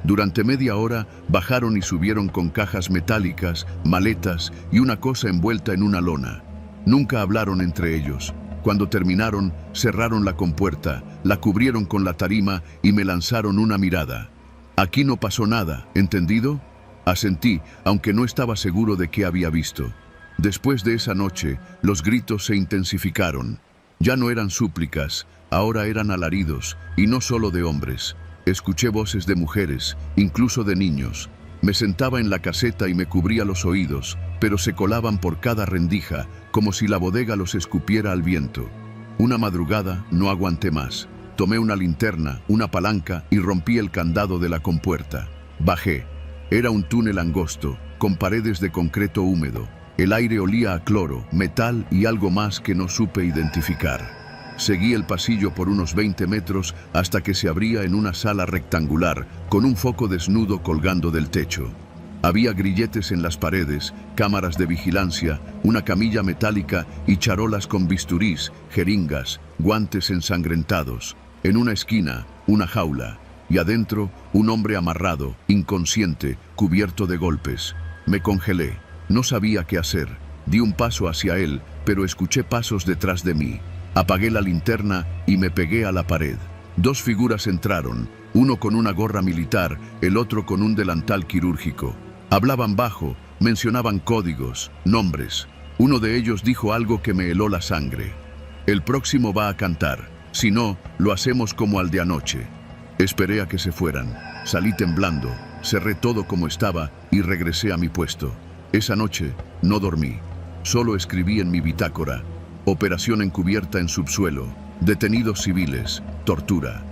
Durante media hora bajaron y subieron con cajas metálicas, maletas y una cosa envuelta en una lona. Nunca hablaron entre ellos. Cuando terminaron, cerraron la compuerta, la cubrieron con la tarima y me lanzaron una mirada. Aquí no pasó nada, ¿entendido? Asentí, aunque no estaba seguro de qué había visto. Después de esa noche, los gritos se intensificaron. Ya no eran súplicas, ahora eran alaridos, y no solo de hombres. Escuché voces de mujeres, incluso de niños. Me sentaba en la caseta y me cubría los oídos, pero se colaban por cada rendija, como si la bodega los escupiera al viento. Una madrugada no aguanté más. Tomé una linterna, una palanca y rompí el candado de la compuerta. Bajé. Era un túnel angosto, con paredes de concreto húmedo. El aire olía a cloro, metal y algo más que no supe identificar. Seguí el pasillo por unos 20 metros hasta que se abría en una sala rectangular, con un foco desnudo colgando del techo. Había grilletes en las paredes, cámaras de vigilancia, una camilla metálica y charolas con bisturís, jeringas, guantes ensangrentados. En una esquina, una jaula, y adentro, un hombre amarrado, inconsciente, cubierto de golpes. Me congelé. No sabía qué hacer. Di un paso hacia él, pero escuché pasos detrás de mí. Apagué la linterna y me pegué a la pared. Dos figuras entraron, uno con una gorra militar, el otro con un delantal quirúrgico. Hablaban bajo, mencionaban códigos, nombres. Uno de ellos dijo algo que me heló la sangre. El próximo va a cantar, si no, lo hacemos como al de anoche. Esperé a que se fueran. Salí temblando, cerré todo como estaba y regresé a mi puesto. Esa noche no dormí, solo escribí en mi bitácora: operación encubierta en subsuelo, detenidos civiles, tortura.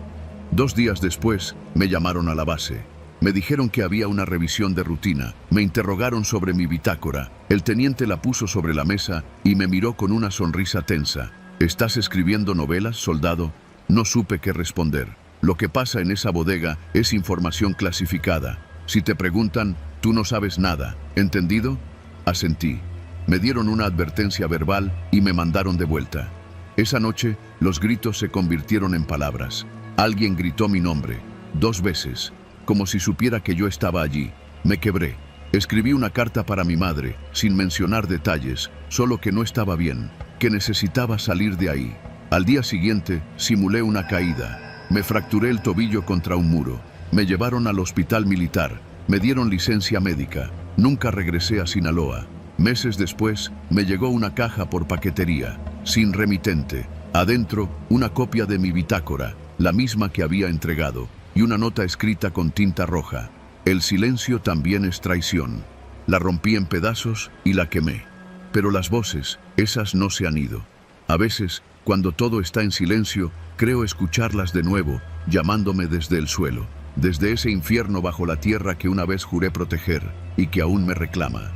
2 días después me llamaron a la base. Me dijeron que había una revisión de rutina. Me interrogaron sobre mi bitácora. El teniente la puso sobre la mesa y me miró con una sonrisa tensa. ¿Estás escribiendo novelas, soldado? No supe qué responder. Lo que pasa en esa bodega es información clasificada. Si te preguntan, tú no sabes nada. ¿Entendido? Asentí. Me dieron una advertencia verbal y me mandaron de vuelta. Esa noche, los gritos se convirtieron en palabras. Alguien gritó mi nombre, 2 veces, como si supiera que yo estaba allí. Me quebré. Escribí una carta para mi madre, sin mencionar detalles, solo que no estaba bien, que necesitaba salir de ahí. Al día siguiente, simulé una caída. Me fracturé el tobillo contra un muro. Me llevaron al hospital militar. Me dieron licencia médica. Nunca regresé a Sinaloa. Meses después, me llegó una caja por paquetería, sin remitente. Adentro, una copia de mi bitácora, la misma que había entregado, y una nota escrita con tinta roja. El silencio también es traición. La rompí en pedazos y la quemé. Pero las voces, esas no se han ido. A veces, cuando todo está en silencio, creo escucharlas de nuevo, llamándome desde el suelo, desde ese infierno bajo la tierra que una vez juré proteger y que aún me reclama.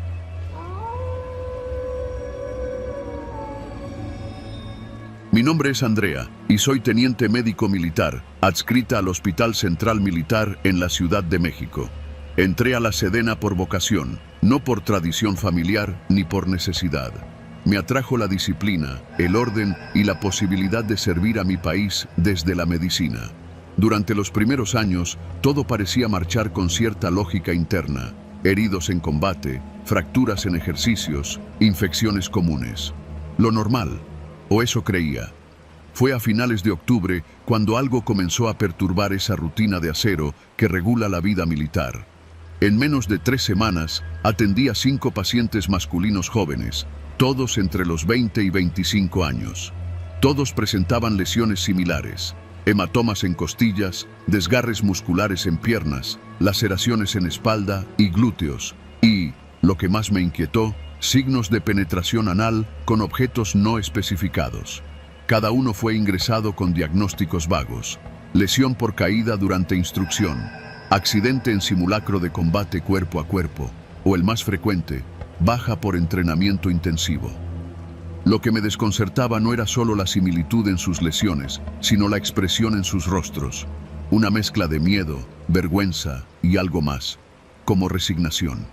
Mi nombre es Andrea y soy teniente médico militar, adscrita al Hospital Central Militar en la Ciudad de México. Entré a la Sedena por vocación, no por tradición familiar ni por necesidad. Me atrajo la disciplina, el orden y la posibilidad de servir a mi país desde la medicina. Durante los primeros años, todo parecía marchar con cierta lógica interna. Heridos en combate, fracturas en ejercicios, infecciones comunes. Lo normal. O eso creía. Fue a finales de octubre cuando algo comenzó a perturbar esa rutina de acero que regula la vida militar. En menos de 3 semanas, atendí a 5 pacientes masculinos jóvenes, todos entre los 20 y 25 años. Todos presentaban lesiones similares: hematomas en costillas, desgarres musculares en piernas, laceraciones en espalda y glúteos, y, lo que más me inquietó, signos de penetración anal con objetos no especificados. Cada uno fue ingresado con diagnósticos vagos: lesión por caída durante instrucción, accidente en simulacro de combate cuerpo a cuerpo, o el más frecuente, baja por entrenamiento intensivo. Lo que me desconcertaba no era solo la similitud en sus lesiones, sino la expresión en sus rostros. Una mezcla de miedo, vergüenza y algo más, como resignación.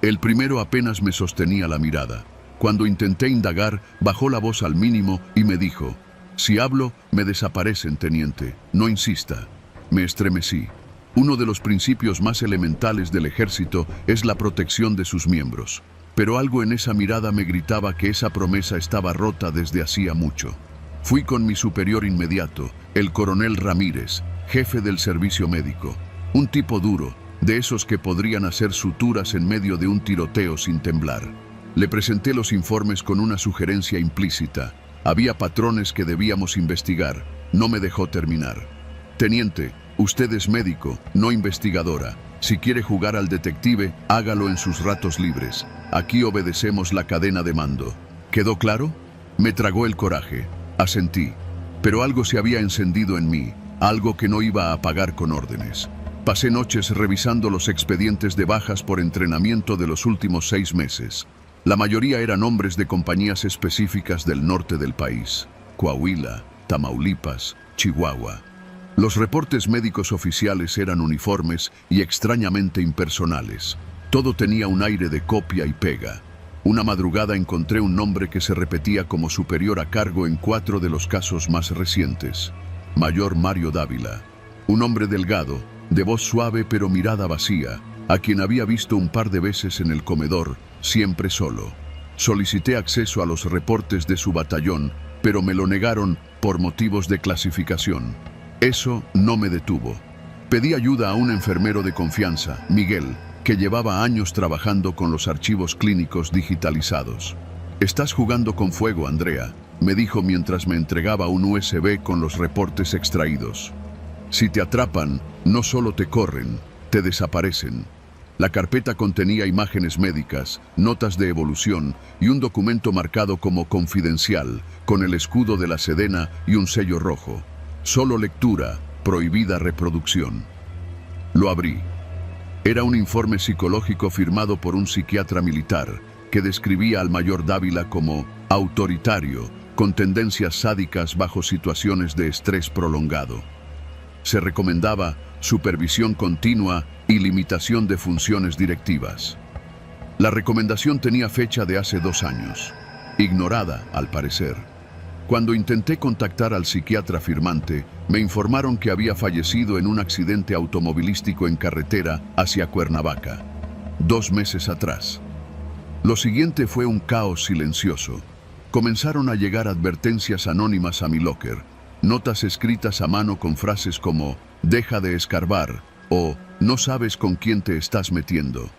El primero apenas me sostenía la mirada. Cuando intenté indagar, bajó la voz al mínimo y me dijo: si hablo, me desaparecen, teniente. No insista. Me estremecí. Uno de los principios más elementales del ejército es la protección de sus miembros. Pero algo en esa mirada me gritaba que esa promesa estaba rota desde hacía mucho. Fui con mi superior inmediato, el coronel Ramírez, jefe del servicio médico. Un tipo duro, de esos que podrían hacer suturas en medio de un tiroteo sin temblar. Le presenté los informes con una sugerencia implícita. Había patrones que debíamos investigar. No me dejó terminar. Teniente, usted es médico, no investigadora. Si quiere jugar al detective, hágalo en sus ratos libres. Aquí obedecemos la cadena de mando. ¿Quedó claro? Me tragó el coraje. Asentí. Pero algo se había encendido en mí, algo que no iba a apagar con órdenes. Pasé noches revisando los expedientes de bajas por entrenamiento de los últimos 6 meses. La mayoría eran hombres de compañías específicas del norte del país. Coahuila, Tamaulipas, Chihuahua. Los reportes médicos oficiales eran uniformes y extrañamente impersonales. Todo tenía un aire de copia y pega. Una madrugada encontré un nombre que se repetía como superior a cargo en 4 de los casos más recientes. Mayor Mario Dávila. Un hombre delgado, de voz suave pero mirada vacía, a quien había visto un par de veces en el comedor, siempre solo. Solicité acceso a los reportes de su batallón, pero me lo negaron por motivos de clasificación. Eso no me detuvo. Pedí ayuda a un enfermero de confianza, Miguel, que llevaba años trabajando con los archivos clínicos digitalizados. «Estás jugando con fuego, Andrea», me dijo mientras me entregaba un USB con los reportes extraídos. «Si te atrapan, no solo te corren, te desaparecen». La carpeta contenía imágenes médicas, notas de evolución y un documento marcado como confidencial, con el escudo de la Sedena y un sello rojo. Solo lectura, prohibida reproducción. Lo abrí. Era un informe psicológico firmado por un psiquiatra militar que describía al mayor Dávila como autoritario, con tendencias sádicas bajo situaciones de estrés prolongado. Se recomendaba supervisión continua y limitación de funciones directivas. La recomendación tenía fecha de hace 2 años, ignorada al parecer. Cuando intenté contactar al psiquiatra firmante, me informaron que había fallecido en un accidente automovilístico en carretera hacia Cuernavaca, 2 meses atrás. Lo siguiente fue un caos silencioso. Comenzaron a llegar advertencias anónimas a mi locker, notas escritas a mano con frases como «deja de escarbar» o «no sabes con quién te estás metiendo».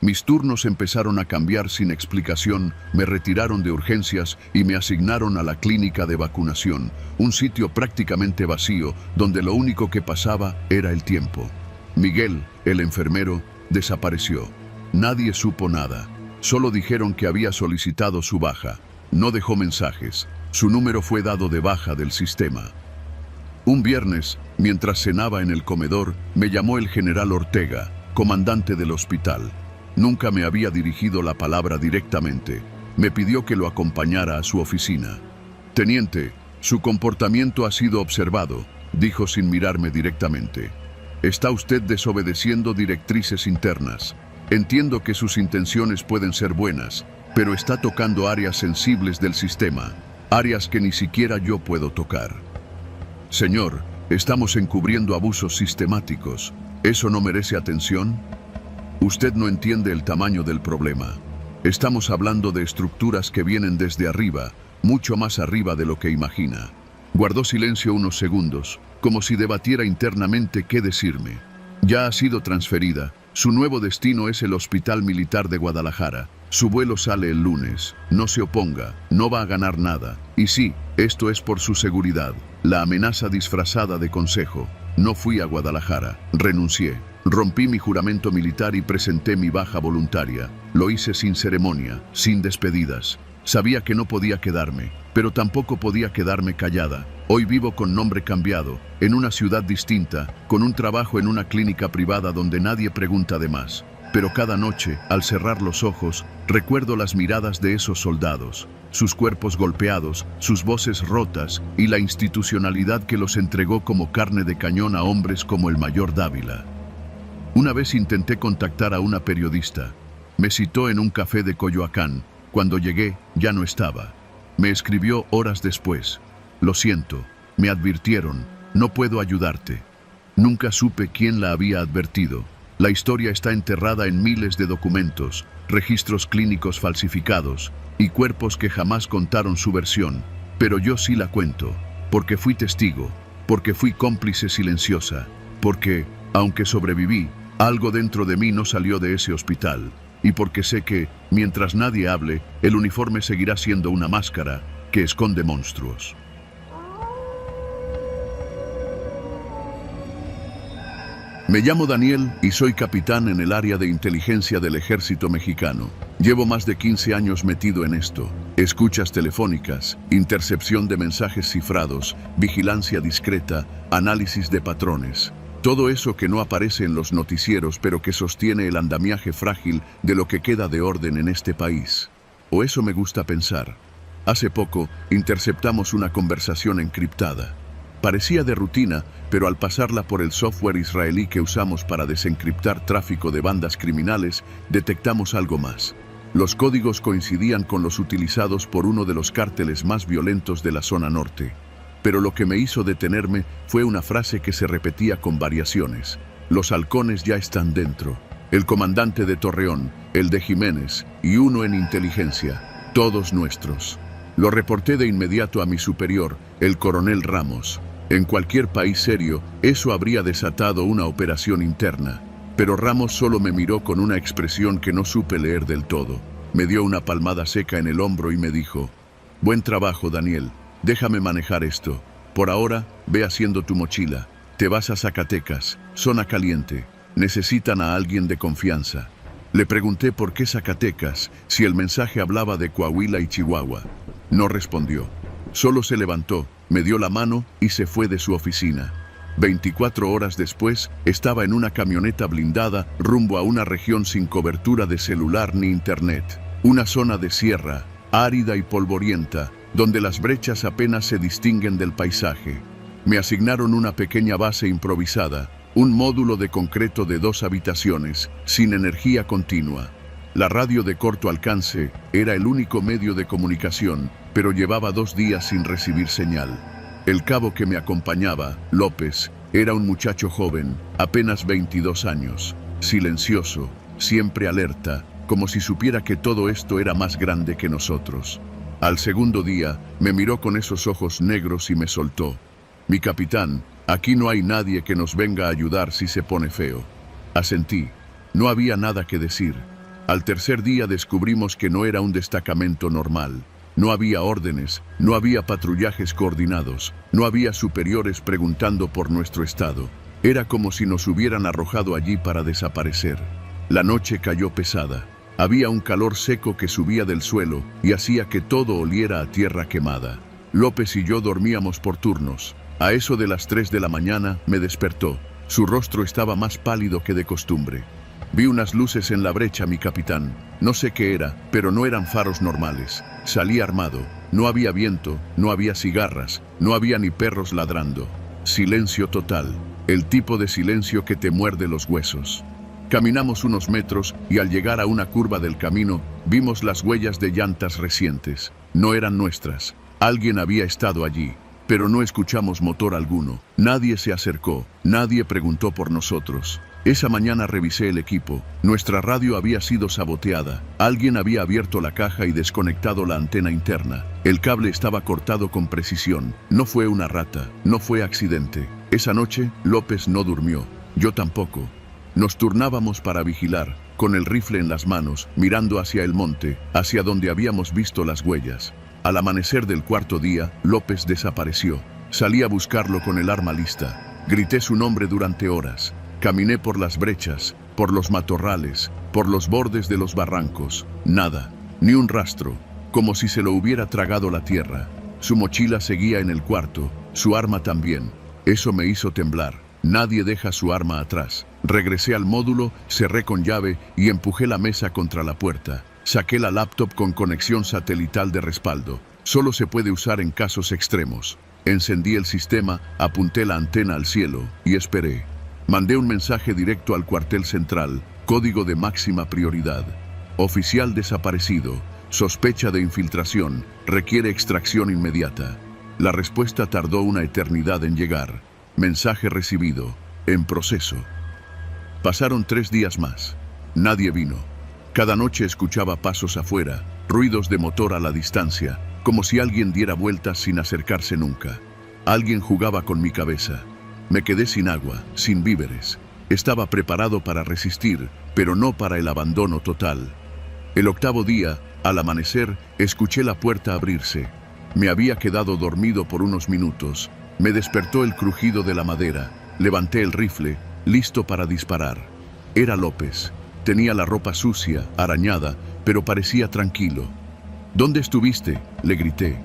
Mis turnos empezaron a cambiar sin explicación, me retiraron de urgencias y me asignaron a la clínica de vacunación, un sitio prácticamente vacío donde lo único que pasaba era el tiempo. Miguel, el enfermero, desapareció. Nadie supo nada. Solo dijeron que había solicitado su baja. No dejó mensajes. Su número fue dado de baja del sistema. Un viernes, mientras cenaba en el comedor, me llamó el general Ortega, comandante del hospital. Nunca me había dirigido la palabra directamente. Me pidió que lo acompañara a su oficina. «Teniente, su comportamiento ha sido observado», dijo sin mirarme directamente. «Está usted desobedeciendo directrices internas. Entiendo que sus intenciones pueden ser buenas, pero está tocando áreas sensibles del sistema, áreas que ni siquiera yo puedo tocar». «Señor, estamos encubriendo abusos sistemáticos. ¿Eso no merece atención?» Usted no entiende el tamaño del problema. Estamos hablando de estructuras que vienen desde arriba, mucho más arriba de lo que imagina. Guardó silencio unos segundos, como si debatiera internamente qué decirme. Ya ha sido transferida. Su nuevo destino es el Hospital Militar de Guadalajara. Su vuelo sale el lunes. No se oponga, no va a ganar nada. Y sí, esto es por su seguridad. La amenaza disfrazada de consejo. No fui a Guadalajara, renuncié. Rompí mi juramento militar y presenté mi baja voluntaria. Lo hice sin ceremonia, sin despedidas. Sabía que no podía quedarme, pero tampoco podía quedarme callada. Hoy vivo con nombre cambiado, en una ciudad distinta, con un trabajo en una clínica privada donde nadie pregunta de más. Pero cada noche, al cerrar los ojos, recuerdo las miradas de esos soldados, sus cuerpos golpeados, sus voces rotas y la institucionalidad que los entregó como carne de cañón a hombres como el mayor Dávila. Una vez intenté contactar a una periodista. Me citó en un café de Coyoacán. Cuando llegué, ya no estaba. Me escribió horas después. «Lo siento, me advirtieron, no puedo ayudarte». Nunca supe quién la había advertido. La historia está enterrada en miles de documentos, registros clínicos falsificados y cuerpos que jamás contaron su versión. Pero yo sí la cuento, porque fui testigo, porque fui cómplice silenciosa, porque, aunque sobreviví, algo dentro de mí no salió de ese hospital, y porque sé que, mientras nadie hable, el uniforme seguirá siendo una máscara que esconde monstruos. Me llamo Daniel y soy capitán en el área de inteligencia del ejército mexicano. Llevo más de 15 años metido en esto. Escuchas telefónicas, intercepción de mensajes cifrados, vigilancia discreta, análisis de patrones. Todo eso que no aparece en los noticieros, pero que sostiene el andamiaje frágil de lo que queda de orden en este país. O eso me gusta pensar. Hace poco, interceptamos una conversación encriptada. Parecía de rutina, pero al pasarla por el software israelí que usamos para desencriptar tráfico de bandas criminales, detectamos algo más. Los códigos coincidían con los utilizados por uno de los cárteles más violentos de la zona norte. Pero lo que me hizo detenerme fue una frase que se repetía con variaciones. Los halcones ya están dentro. El comandante de Torreón, el de Jiménez y uno en inteligencia. Todos nuestros. Lo reporté de inmediato a mi superior, el coronel Ramos. En cualquier país serio, eso habría desatado una operación interna. Pero Ramos solo me miró con una expresión que no supe leer del todo. Me dio una palmada seca en el hombro y me dijo: «Buen trabajo, Daniel. Déjame manejar esto. Por ahora, ve haciendo tu mochila. Te vas a Zacatecas, zona caliente. Necesitan a alguien de confianza». Le pregunté por qué Zacatecas, si el mensaje hablaba de Coahuila y Chihuahua. No respondió. Solo se levantó, me dio la mano y se fue de su oficina. 24 horas después, estaba en una camioneta blindada rumbo a una región sin cobertura de celular ni internet. Una zona de sierra, árida y polvorienta, donde las brechas apenas se distinguen del paisaje. Me asignaron una pequeña base improvisada, un módulo de concreto de 2 habitaciones, sin energía continua. La radio de corto alcance era el único medio de comunicación, pero llevaba 2 días sin recibir señal. El cabo que me acompañaba, López, era un muchacho joven, apenas 22 años, silencioso, siempre alerta, como si supiera que todo esto era más grande que nosotros. Al segundo día, me miró con esos ojos negros y me soltó: «Mi capitán, aquí no hay nadie que nos venga a ayudar si se pone feo». Asentí. No había nada que decir. Al tercer día descubrimos que no era un destacamento normal. No había órdenes, no había patrullajes coordinados, no había superiores preguntando por nuestro estado. Era como si nos hubieran arrojado allí para desaparecer. La noche cayó pesada. Había un calor seco que subía del suelo y hacía que todo oliera a tierra quemada. López y yo dormíamos por turnos. A eso de las 3 de la mañana me despertó. Su rostro estaba más pálido que de costumbre. «Vi unas luces en la brecha, mi capitán. No sé qué era, pero no eran faros normales. Salí armado. No había viento, no había cigarras, no había ni perros ladrando. Silencio total. El tipo de silencio que te muerde los huesos». Caminamos unos metros y al llegar a una curva del camino, vimos las huellas de llantas recientes. No eran nuestras. Alguien había estado allí, pero no escuchamos motor alguno. Nadie se acercó, nadie preguntó por nosotros. Esa mañana revisé el equipo. Nuestra radio había sido saboteada. Alguien había abierto la caja y desconectado la antena interna. El cable estaba cortado con precisión. No fue una rata, no fue accidente. Esa noche, López no durmió. Yo tampoco. Nos turnábamos para vigilar, con el rifle en las manos, mirando hacia el monte, hacia donde habíamos visto las huellas. Al amanecer del cuarto día, López desapareció. Salí a buscarlo con el arma lista. Grité su nombre durante horas. Caminé por las brechas, por los matorrales, por los bordes de los barrancos. Nada, ni un rastro, como si se lo hubiera tragado la tierra. Su mochila seguía en el cuarto, su arma también. Eso me hizo temblar. Nadie deja su arma atrás. Regresé al módulo, cerré con llave y empujé la mesa contra la puerta. Saqué la laptop con conexión satelital de respaldo. Solo se puede usar en casos extremos. Encendí el sistema, apunté la antena al cielo y esperé. Mandé un mensaje directo al cuartel central, código de máxima prioridad. Oficial desaparecido, sospecha de infiltración, requiere extracción inmediata. La respuesta tardó una eternidad en llegar. Mensaje recibido. en proceso. Pasaron 3 días más. Nadie vino. Cada noche escuchaba pasos afuera, ruidos de motor a la distancia, como si alguien diera vueltas sin acercarse nunca. Alguien jugaba con mi cabeza. Me quedé sin agua, sin víveres. Estaba preparado para resistir, pero no para el abandono total. El 8º día, al amanecer, escuché la puerta abrirse. Me había quedado dormido por unos minutos. Me despertó el crujido de la madera. Levanté el rifle, listo para disparar. Era López. Tenía la ropa sucia, arañada, pero parecía tranquilo. ¿Dónde estuviste?, le grité.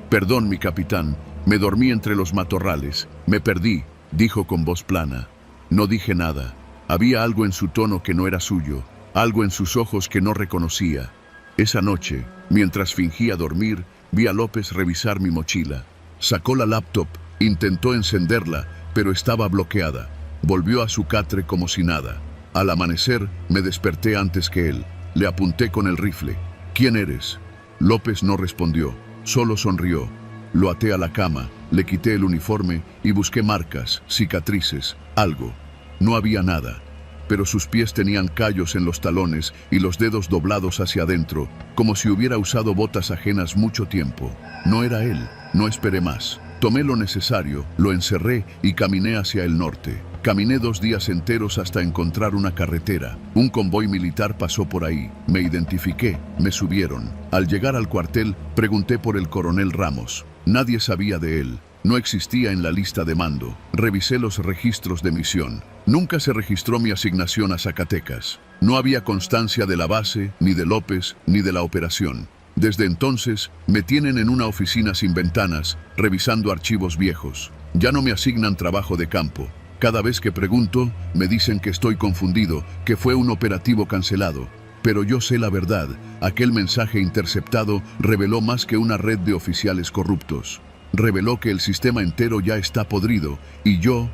Perdón, mi capitán, me dormí entre los matorrales. Me perdí, dijo con voz plana. No dije nada. Había algo en su tono que no era suyo, algo en sus ojos que no reconocía. Esa noche, mientras fingía dormir, vi a López revisar mi mochila. Sacó la laptop, intentó encenderla, pero estaba bloqueada. Volvió a su catre como si nada. Al amanecer, me desperté antes que él. Le apunté con el rifle. ¿Quién eres? López no respondió, solo sonrió. Lo até a la cama, le quité el uniforme y busqué marcas, cicatrices, algo. No había nada, pero sus pies tenían callos en los talones y los dedos doblados hacia adentro, como si hubiera usado botas ajenas mucho tiempo. No era él, no esperé más. Tomé lo necesario, lo encerré y caminé hacia el norte. Caminé 2 días enteros hasta encontrar una carretera. Un convoy militar pasó por ahí. Me identifiqué, me subieron. Al llegar al cuartel, pregunté por el coronel Ramos. Nadie sabía de él. No existía en la lista de mando. Revisé los registros de misión. Nunca se registró mi asignación a Zacatecas. No había constancia de la base, ni de López, ni de la operación. Desde entonces, me tienen en una oficina sin ventanas, revisando archivos viejos. Ya no me asignan trabajo de campo. Cada vez que pregunto, me dicen que estoy confundido, que fue un operativo cancelado. Pero yo sé la verdad. Aquel mensaje interceptado reveló más que una red de oficiales corruptos. Reveló que el sistema entero ya está podrido, y yo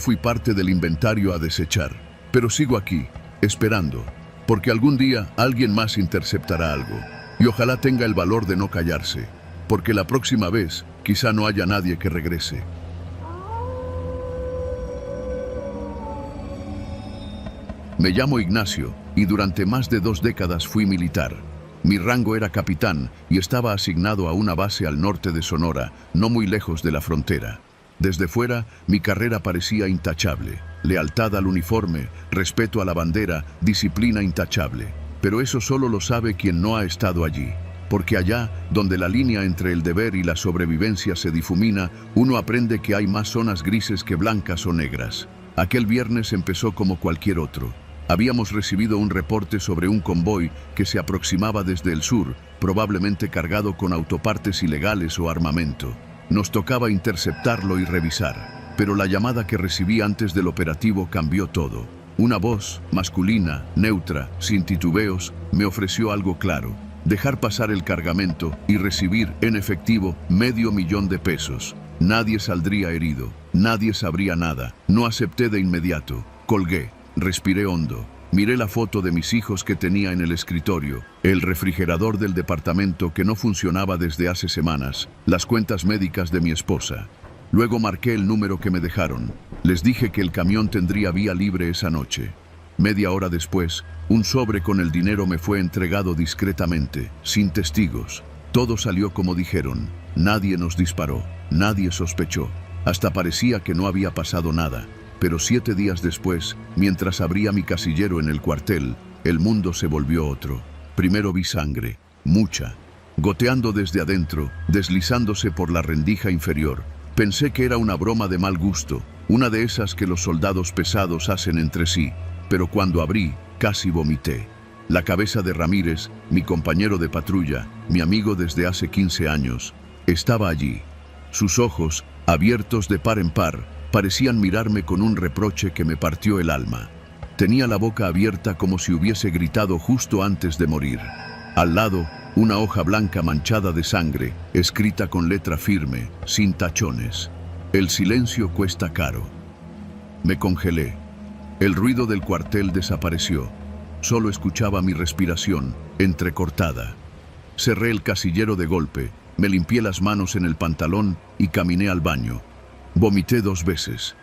fui parte del inventario a desechar. Pero sigo aquí, esperando, porque algún día alguien más interceptará algo. Y ojalá tenga el valor de no callarse, porque la próxima vez quizá no haya nadie que regrese. Me llamo Ignacio y durante más de 2 décadas fui militar. Mi rango era capitán y estaba asignado a una base al norte de Sonora, no muy lejos de la frontera. Desde fuera, mi carrera parecía intachable. Lealtad al uniforme, respeto a la bandera, disciplina intachable. Pero eso solo lo sabe quien no ha estado allí. Porque allá, donde la línea entre el deber y la sobrevivencia se difumina, uno aprende que hay más zonas grises que blancas o negras. Aquel viernes empezó como cualquier otro. Habíamos recibido un reporte sobre un convoy que se aproximaba desde el sur, probablemente cargado con autopartes ilegales o armamento. Nos tocaba interceptarlo y revisar, pero la llamada que recibí antes del operativo cambió todo. Una voz, masculina, neutra, sin titubeos, me ofreció algo claro: dejar pasar el cargamento y recibir, en efectivo, $500,000. Nadie saldría herido, nadie sabría nada. No acepté de inmediato. Colgué. Respiré hondo. Miré la foto de mis hijos que tenía en el escritorio, el refrigerador del departamento que no funcionaba desde hace semanas, las cuentas médicas de mi esposa. Luego marqué el número que me dejaron. Les dije que el camión tendría vía libre esa noche. Media hora después, un sobre con el dinero me fue entregado discretamente, sin testigos. Todo salió como dijeron. Nadie nos disparó, nadie sospechó. Hasta parecía que no había pasado nada. Pero 7 días después, mientras abría mi casillero en el cuartel, el mundo se volvió otro. Primero vi sangre, mucha, goteando desde adentro, deslizándose por la rendija inferior. Pensé que era una broma de mal gusto, una de esas que los soldados pesados hacen entre sí, pero cuando abrí, casi vomité. La cabeza de Ramírez, mi compañero de patrulla, mi amigo desde hace 15 años, estaba allí. Sus ojos, abiertos de par en par, parecían mirarme con un reproche que me partió el alma. Tenía la boca abierta como si hubiese gritado justo antes de morir. Al lado, una hoja blanca manchada de sangre, escrita con letra firme, sin tachones. El silencio cuesta caro. Me congelé. El ruido del cuartel desapareció. Solo escuchaba mi respiración, entrecortada. Cerré el casillero de golpe, me limpié las manos en el pantalón y caminé al baño. Vomité 2 veces.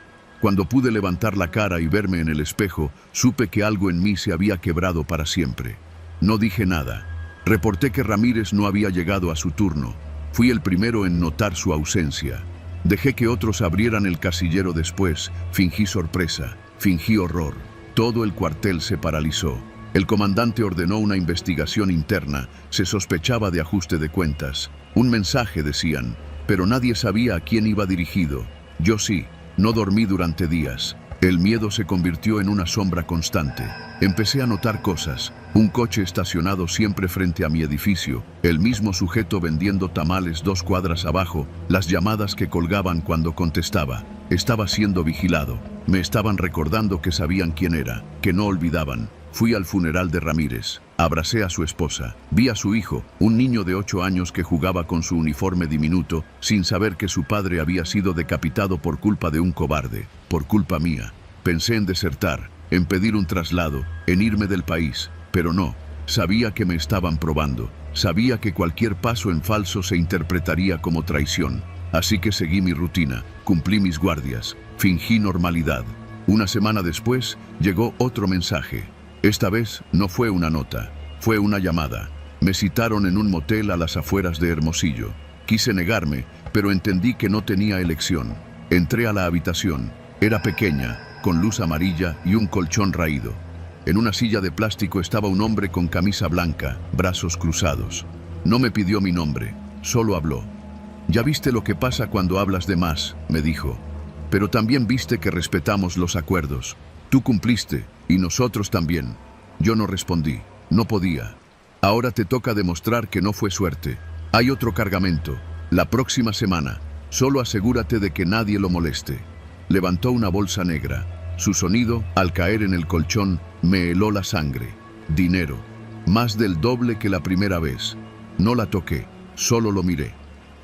Cuando pude levantar la cara y verme en el espejo, supe que algo en mí se había quebrado para siempre. No dije nada. Reporté que Ramírez no había llegado a su turno. Fui el primero en notar su ausencia. Dejé que otros abrieran el casillero después. Fingí sorpresa, fingí horror. Todo el cuartel se paralizó. El comandante ordenó una investigación interna. Se sospechaba de ajuste de cuentas. Un mensaje, decían, pero nadie sabía a quién iba dirigido. Yo sí. No dormí durante días. El miedo se convirtió en una sombra constante. Empecé a notar cosas. Un coche estacionado siempre frente a mi edificio, el mismo sujeto vendiendo tamales 2 cuadras abajo, las llamadas que colgaban cuando contestaba. Estaba siendo vigilado. Me estaban recordando que sabían quién era, que no olvidaban. Fui al funeral de Ramírez. Abracé a su esposa. Vi a su hijo, un niño de 8 años que jugaba con su uniforme diminuto, sin saber que su padre había sido decapitado por culpa de un cobarde, por culpa mía. Pensé en desertar, en pedir un traslado, en irme del país, pero no. Sabía que me estaban probando. Sabía que cualquier paso en falso se interpretaría como traición. Así que seguí mi rutina, cumplí mis guardias, fingí normalidad. Una semana después, llegó otro mensaje. Esta vez no fue una nota, fue una llamada. Me citaron en un motel a las afueras de Hermosillo. Quise negarme, pero entendí que no tenía elección. Entré a la habitación. Era pequeña, con luz amarilla y un colchón raído. En una silla de plástico estaba un hombre con camisa blanca, brazos cruzados. No me pidió mi nombre, solo habló. «Ya viste lo que pasa cuando hablas de más», me dijo. «Pero también viste que respetamos los acuerdos. Tú cumpliste, y nosotros también». Yo no respondí, no podía. «Ahora te toca demostrar que no fue suerte. Hay otro cargamento, la próxima semana. Solo asegúrate de que nadie lo moleste». Levantó una bolsa negra. Su sonido, al caer en el colchón, me heló la sangre. Dinero. Más del doble que la primera vez. No la toqué, solo lo miré.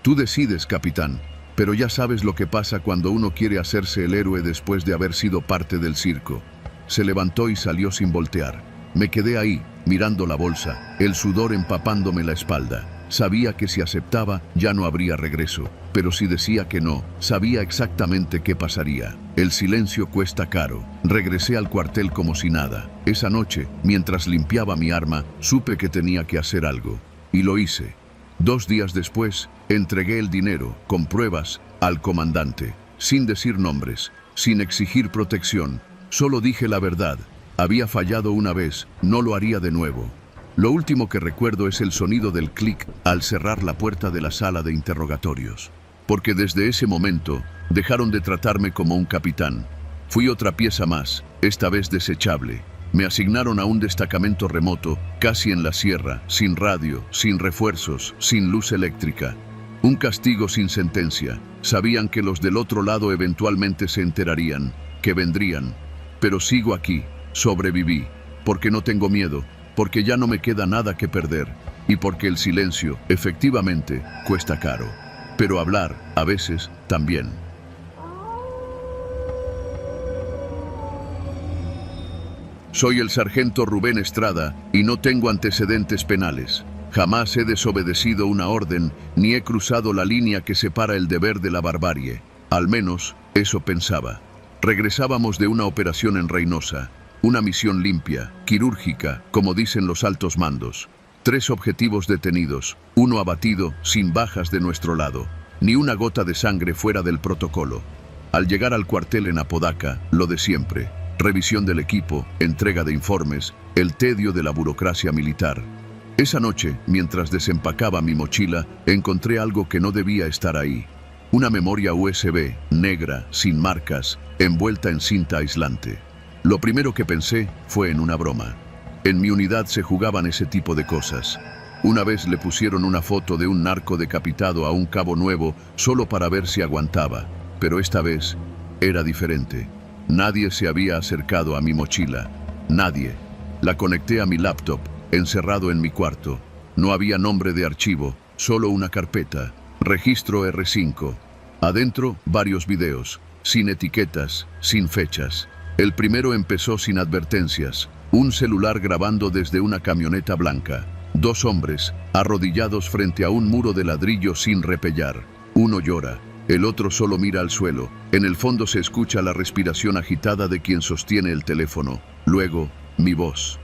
«Tú decides, capitán, pero ya sabes lo que pasa cuando uno quiere hacerse el héroe después de haber sido parte del circo». Se levantó y salió sin voltear. Me quedé ahí, mirando la bolsa, el sudor empapándome la espalda. Sabía que si aceptaba, ya no habría regreso. Pero si decía que no, sabía exactamente qué pasaría. El silencio cuesta caro. Regresé al cuartel como si nada. Esa noche, mientras limpiaba mi arma, supe que tenía que hacer algo. Y lo hice. 2 días después, entregué el dinero, con pruebas, al comandante. Sin decir nombres, sin exigir protección. Solo dije la verdad. Había fallado una vez, no lo haría de nuevo. Lo último que recuerdo es el sonido del clic al cerrar la puerta de la sala de interrogatorios. Porque desde ese momento, dejaron de tratarme como un capitán. Fui otra pieza más, esta vez desechable. Me asignaron a un destacamento remoto, casi en la sierra, sin radio, sin refuerzos, sin luz eléctrica. Un castigo sin sentencia. Sabían que los del otro lado eventualmente se enterarían, que vendrían. Pero sigo aquí, sobreviví, porque no tengo miedo, porque ya no me queda nada que perder, y porque el silencio, efectivamente, cuesta caro. Pero hablar, a veces, también. Soy el sargento Rubén Estrada y no tengo antecedentes penales. Jamás he desobedecido una orden, ni he cruzado la línea que separa el deber de la barbarie. Al menos, eso pensaba. Regresábamos de una operación en Reynosa. Una misión limpia, quirúrgica, como dicen los altos mandos. 3 objetivos detenidos, 1 abatido, sin bajas de nuestro lado. Ni una gota de sangre fuera del protocolo. Al llegar al cuartel en Apodaca, lo de siempre. Revisión del equipo, entrega de informes, el tedio de la burocracia militar. Esa noche, mientras desempacaba mi mochila, encontré algo que no debía estar ahí. Una memoria USB, negra, sin marcas, envuelta en cinta aislante. Lo primero que pensé fue en una broma. En mi unidad se jugaban ese tipo de cosas. Una vez le pusieron una foto de un narco decapitado a un cabo nuevo solo para ver si aguantaba, pero esta vez era diferente. Nadie se había acercado a mi mochila. Nadie. La conecté a mi laptop, encerrado en mi cuarto. No había nombre de archivo, solo una carpeta. Registro R5. Adentro, varios videos, sin etiquetas, sin fechas. El primero empezó sin advertencias. Un celular grabando desde una camioneta blanca. 2 hombres, arrodillados frente a un muro de ladrillo sin repellar. Uno llora. El otro solo mira al suelo. En el fondo se escucha la respiración agitada de quien sostiene el teléfono. Luego, mi voz.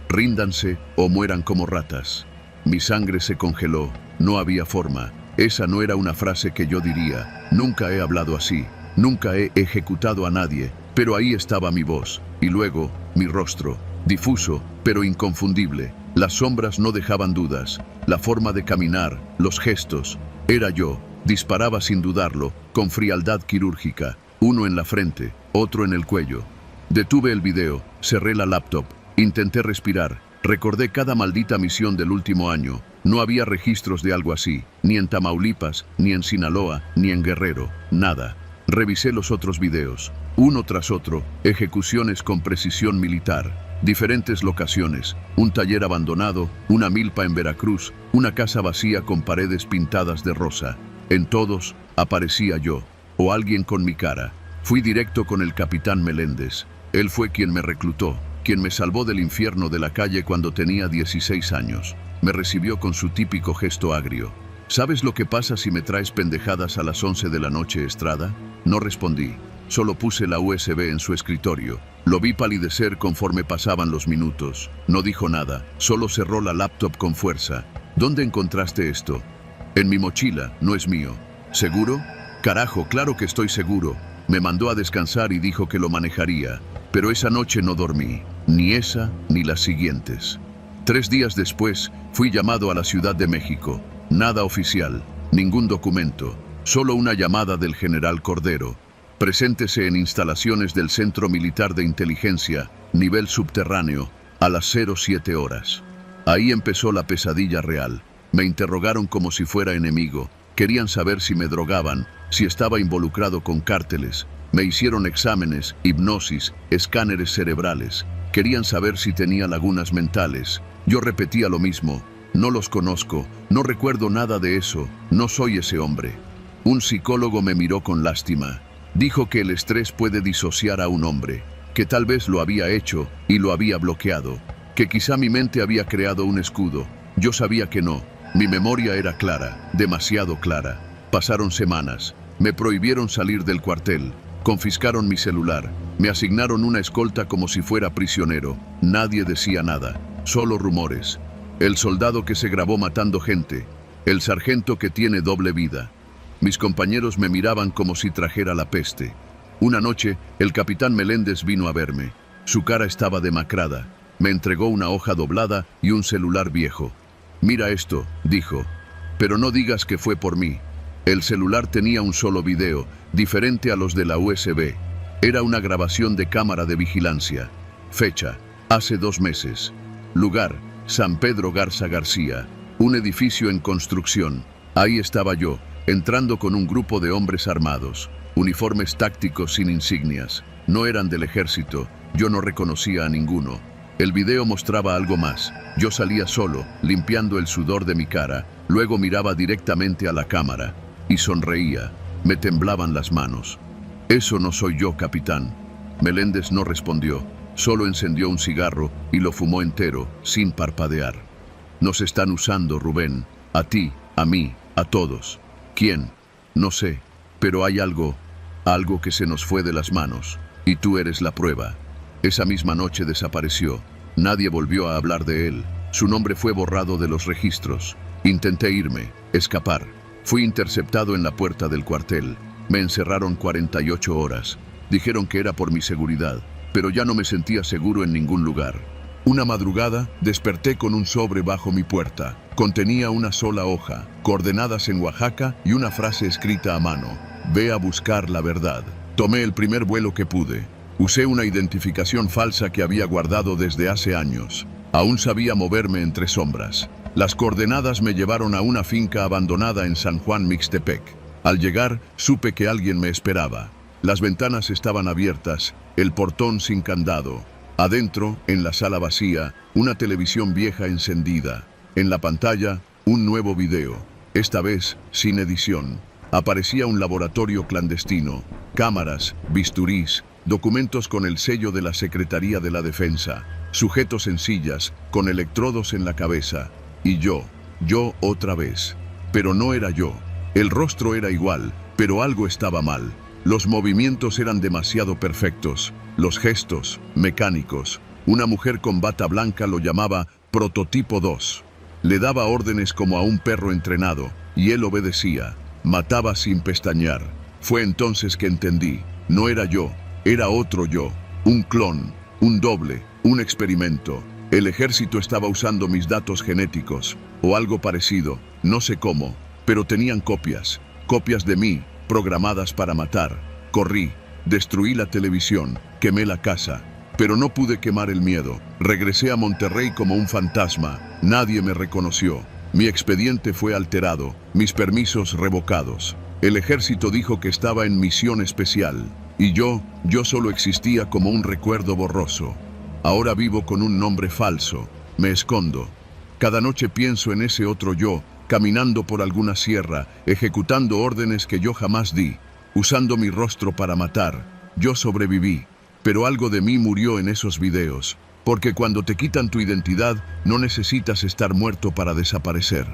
Ríndanse o mueran como ratas. Mi sangre se congeló. No había forma. Esa no era una frase que yo diría. Nunca he hablado así. Nunca he ejecutado a nadie. Pero ahí estaba mi voz. Y luego, mi rostro. Difuso, pero inconfundible. Las sombras no dejaban dudas. La forma de caminar, los gestos. Era yo. Disparaba sin dudarlo, con frialdad quirúrgica. Uno en la frente, otro en el cuello. Detuve el video, cerré la laptop. Intenté respirar. Recordé cada maldita misión del último año. No había registros de algo así. Ni en Tamaulipas, ni en Sinaloa, ni en Guerrero. Nada. Revisé los otros videos. Uno tras otro, ejecuciones con precisión militar. Diferentes locaciones, un taller abandonado, una milpa en Veracruz, una casa vacía con paredes pintadas de rosa. En todos aparecía yo, o alguien con mi cara. Fui directo con el capitán Meléndez. Él fue quien me reclutó, quien me salvó del infierno de la calle cuando tenía 16 años. Me recibió con su típico gesto agrio. ¿Sabes lo que pasa si me traes pendejadas a las 11 de la noche, Estrada? No respondí. Solo puse la USB en su escritorio. Lo vi palidecer conforme pasaban los minutos. No dijo nada, solo cerró la laptop con fuerza. ¿Dónde encontraste esto? En mi mochila, no es mío. ¿Seguro? Carajo, claro que estoy seguro. Me mandó a descansar y dijo que lo manejaría. Pero esa noche no dormí, ni esa ni las siguientes. 3 días después, fui llamado a la Ciudad de México. Nada oficial, ningún documento, solo una llamada del general Cordero. Preséntese en instalaciones del Centro Militar de Inteligencia, nivel subterráneo, a las 07 horas. Ahí empezó la pesadilla real. Me interrogaron como si fuera enemigo. Querían saber si me drogaban, si estaba involucrado con cárteles. Me hicieron exámenes, hipnosis, escáneres cerebrales. Querían saber si tenía lagunas mentales. Yo repetía lo mismo. No los conozco, no recuerdo nada de eso, no soy ese hombre. Un psicólogo me miró con lástima. Dijo que el estrés puede disociar a un hombre, que tal vez lo había hecho y lo había bloqueado, que quizá mi mente había creado un escudo. Yo sabía que no. Mi memoria era clara, demasiado clara. Pasaron semanas. Me prohibieron salir del cuartel. Confiscaron mi celular. Me asignaron una escolta como si fuera prisionero. Nadie decía nada, solo rumores. El soldado que se grabó matando gente. El sargento que tiene doble vida. Mis compañeros me miraban como si trajera la peste. Una noche, el capitán Meléndez vino a verme. Su cara estaba demacrada. Me entregó una hoja doblada y un celular viejo. «Mira esto», dijo, «pero no digas que fue por mí». El celular tenía un solo video, diferente a los de la USB. Era una grabación de cámara de vigilancia. Fecha: hace 2 meses. Lugar: San Pedro Garza García. Un edificio en construcción. Ahí estaba yo, entrando con un grupo de hombres armados. Uniformes tácticos sin insignias. No eran del ejército. Yo no reconocía a ninguno. El video mostraba algo más. Yo salía solo, limpiando el sudor de mi cara. Luego miraba directamente a la cámara. Y sonreía. Me temblaban las manos. «Eso no soy yo, capitán». Meléndez no respondió. Solo encendió un cigarro y lo fumó entero, sin parpadear. «Nos están usando, Rubén. A ti, a mí, a todos». «¿Quién?» «No sé. Pero hay algo que se nos fue de las manos. Y tú eres la prueba». Esa misma noche desapareció. Nadie volvió a hablar de él. Su nombre fue borrado de los registros. Intenté irme, escapar. Fui interceptado en la puerta del cuartel. Me encerraron 48 horas. Dijeron que era por mi seguridad, pero ya no me sentía seguro en ningún lugar. Una madrugada, desperté con un sobre bajo mi puerta. Contenía una sola hoja, coordenadas en Oaxaca y una frase escrita a mano: «Ve a buscar la verdad». Tomé el primer vuelo que pude. Usé una identificación falsa que había guardado desde hace años. Aún sabía moverme entre sombras. Las coordenadas me llevaron a una finca abandonada en San Juan Mixtepec. Al llegar, supe que alguien me esperaba. Las ventanas estaban abiertas, el portón sin candado. Adentro, en la sala vacía, una televisión vieja encendida. En la pantalla, un nuevo video, esta vez sin edición. Aparecía un laboratorio clandestino, cámaras, bisturís, documentos con el sello de la Secretaría de la Defensa, sujetos en sillas, con electrodos en la cabeza. Y yo otra vez. Pero no era yo. El rostro era igual, pero algo estaba mal. Los movimientos eran demasiado perfectos, los gestos, mecánicos. Una mujer con bata blanca lo llamaba Prototipo 2. Le daba órdenes como a un perro entrenado, y él obedecía. Mataba sin pestañear. Fue entonces que entendí. No era yo, era otro yo. Un clon, un doble, un experimento. El ejército estaba usando mis datos genéticos, o algo parecido, no sé cómo, pero tenían copias de mí, programadas para matar. Corrí, destruí la televisión, quemé la casa, pero no pude quemar el miedo. Regresé a Monterrey como un fantasma, nadie me reconoció. Mi expediente fue alterado, mis permisos revocados. El ejército dijo que estaba en misión especial, y yo solo existía como un recuerdo borroso. Ahora vivo con un nombre falso, me escondo. Cada noche pienso en ese otro yo, caminando por alguna sierra, ejecutando órdenes que yo jamás di, usando mi rostro para matar. Yo sobreviví, pero algo de mí murió en esos videos, porque cuando te quitan tu identidad, no necesitas estar muerto para desaparecer.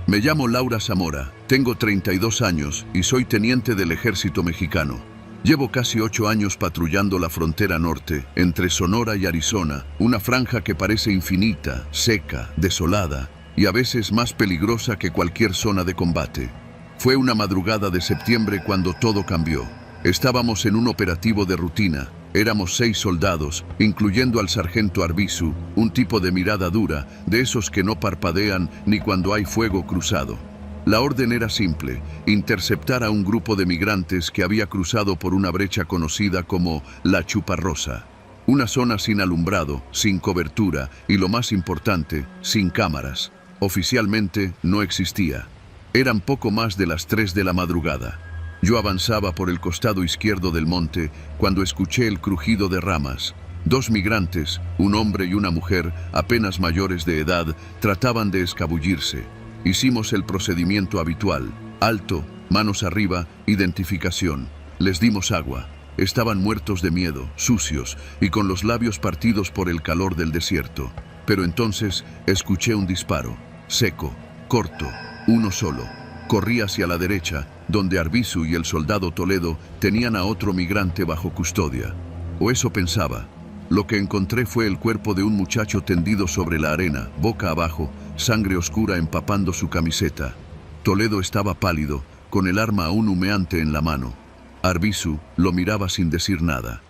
Me llamo Laura Zamora, tengo 32 años y soy teniente del ejército mexicano. Llevo casi 8 años patrullando la frontera norte, entre Sonora y Arizona, una franja que parece infinita, seca, desolada y a veces más peligrosa que cualquier zona de combate. Fue una madrugada de septiembre cuando todo cambió. Estábamos en un operativo de rutina. Éramos 6 soldados, incluyendo al sargento Arbizu, un tipo de mirada dura, de esos que no parpadean ni cuando hay fuego cruzado. La orden era simple: interceptar a un grupo de migrantes que había cruzado por una brecha conocida como La Chuparrosa. Una zona sin alumbrado, sin cobertura y, lo más importante, sin cámaras. Oficialmente no existía. Eran poco más de las 3 de la madrugada. Yo avanzaba por el costado izquierdo del monte cuando escuché el crujido de ramas. 2 migrantes, un hombre y una mujer, apenas mayores de edad, trataban de escabullirse. Hicimos el procedimiento habitual: alto, manos arriba, identificación. Les dimos agua. Estaban muertos de miedo, sucios y con los labios partidos por el calor del desierto. Pero entonces escuché un disparo, seco, corto, uno solo. Corrí hacia la derecha, donde Arbizu y el soldado Toledo tenían a otro migrante bajo custodia. O eso pensaba. Lo que encontré fue el cuerpo de un muchacho tendido sobre la arena, boca abajo, sangre oscura empapando su camiseta. Toledo estaba pálido, con el arma aún humeante en la mano. Arbizu lo miraba sin decir nada.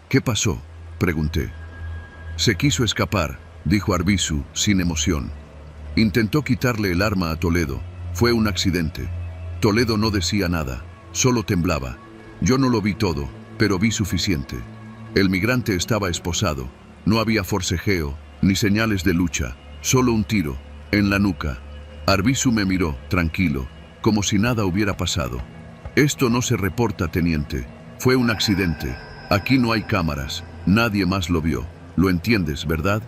¿Qué pasó?, pregunté. Se quiso escapar, dijo Arbizu, sin emoción. Intentó quitarle el arma a Toledo. Fue un accidente. Toledo no decía nada, solo temblaba. Yo no lo vi todo, pero vi suficiente. El migrante estaba esposado. No había forcejeo, ni señales de lucha, solo un tiro, en la nuca. Arbizu me miró, tranquilo, como si nada hubiera pasado. Esto no se reporta, teniente. Fue un accidente. Aquí no hay cámaras. Nadie más lo vio. ¿Lo entiendes, verdad?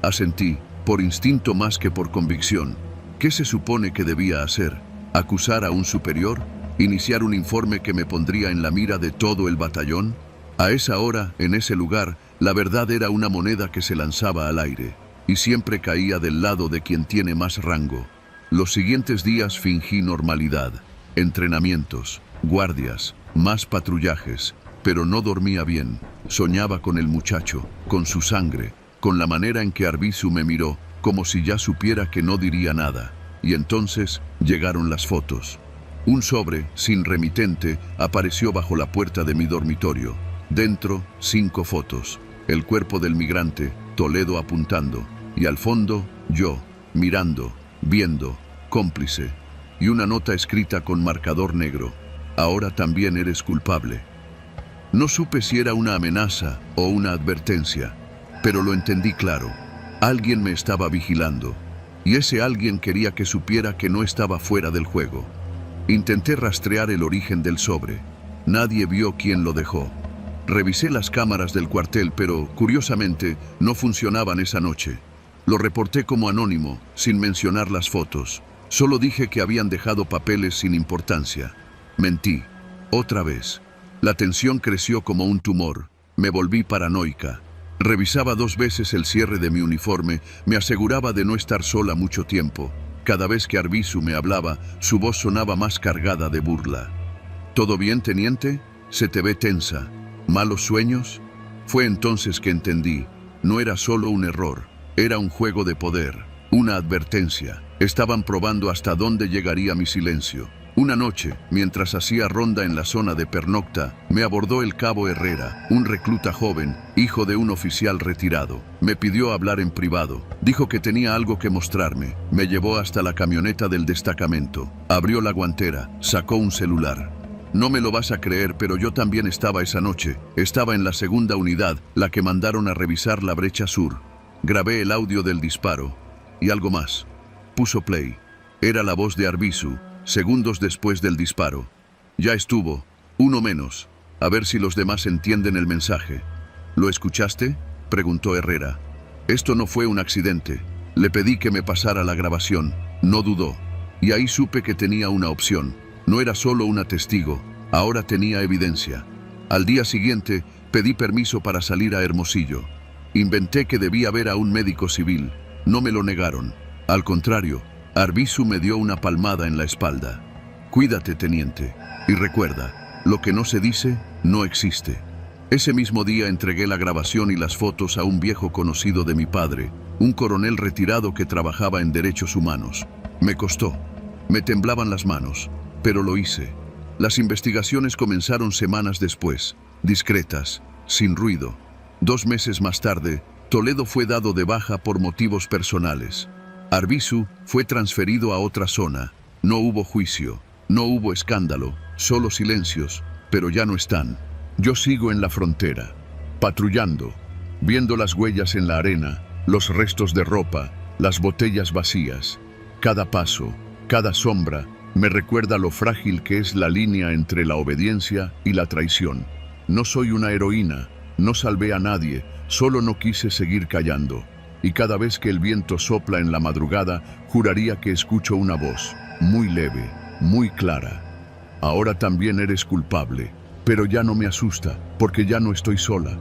Asentí, por instinto más que por convicción. ¿Qué se supone que debía hacer? ¿Acusar a un superior? ¿Iniciar un informe que me pondría en la mira de todo el batallón? A esa hora, en ese lugar, la verdad era una moneda que se lanzaba al aire, y siempre caía del lado de quien tiene más rango. Los siguientes días fingí normalidad, entrenamientos, guardias, más patrullajes, pero no dormía bien. Soñaba con el muchacho, con su sangre, con la manera en que Arbizu me miró, como si ya supiera que no diría nada. Y entonces llegaron las fotos. Un sobre, sin remitente, apareció bajo la puerta de mi dormitorio. Dentro, 5 fotos. El cuerpo del migrante, Toledo apuntando, y al fondo, yo, mirando, viendo, cómplice. Y una nota escrita con marcador negro: ahora también eres culpable. No supe si era una amenaza o una advertencia, pero lo entendí claro. Alguien me estaba vigilando, y ese alguien quería que supiera que no estaba fuera del juego. Intenté rastrear el origen del sobre. Nadie vio quién lo dejó. Revisé las cámaras del cuartel, pero, curiosamente, no funcionaban esa noche. Lo reporté como anónimo, sin mencionar las fotos. Solo dije que habían dejado papeles sin importancia. Mentí. Otra vez. La tensión creció como un tumor. Me volví paranoica. Revisaba 2 veces el cierre de mi uniforme, me aseguraba de no estar sola mucho tiempo. Cada vez que Arbizu me hablaba, su voz sonaba más cargada de burla. ¿Todo bien, teniente? Se te ve tensa. ¿Malos sueños? Fue entonces que entendí. No era solo un error, era un juego de poder, una advertencia. Estaban probando hasta dónde llegaría mi silencio. Una noche, mientras hacía ronda en la zona de pernocta, me abordó el cabo Herrera, un recluta joven, hijo de un oficial retirado. Me pidió hablar en privado. Dijo que tenía algo que mostrarme. Me llevó hasta la camioneta del destacamento. Abrió la guantera, sacó un celular. No me lo vas a creer, pero yo también estaba esa noche. Estaba en la segunda unidad, la que mandaron a revisar la brecha sur. Grabé el audio del disparo. Y algo más. Puso play. Era la voz de Arbizu, segundos después del disparo. Ya estuvo, uno menos. A ver si los demás entienden el mensaje. ¿Lo escuchaste?, preguntó Herrera. Esto no fue un accidente. Le pedí que me pasara la grabación. No dudó. Y ahí supe que tenía una opción. No era solo una testigo, ahora tenía evidencia. Al día siguiente, pedí permiso para salir a Hermosillo. Inventé que debía ver a un médico civil. No me lo negaron. Al contrario, Arbizu me dio una palmada en la espalda. Cuídate, teniente. Y recuerda, lo que no se dice, no existe. Ese mismo día entregué la grabación y las fotos a un viejo conocido de mi padre, un coronel retirado que trabajaba en derechos humanos. Me costó. Me temblaban las manos, pero lo hice. Las investigaciones comenzaron semanas después, discretas, sin ruido. 2 meses más tarde, Toledo fue dado de baja por motivos personales. Arbizu fue transferido a otra zona. No hubo juicio, no hubo escándalo, solo silencios, pero ya no están. Yo sigo en la frontera, patrullando, viendo las huellas en la arena, los restos de ropa, las botellas vacías. Cada paso, cada sombra, me recuerda lo frágil que es la línea entre la obediencia y la traición. No soy una heroína, no salvé a nadie, solo no quise seguir callando. Y cada vez que el viento sopla en la madrugada, juraría que escucho una voz, muy leve, muy clara. Ahora también eres culpable, pero ya no me asusta, porque ya no estoy sola.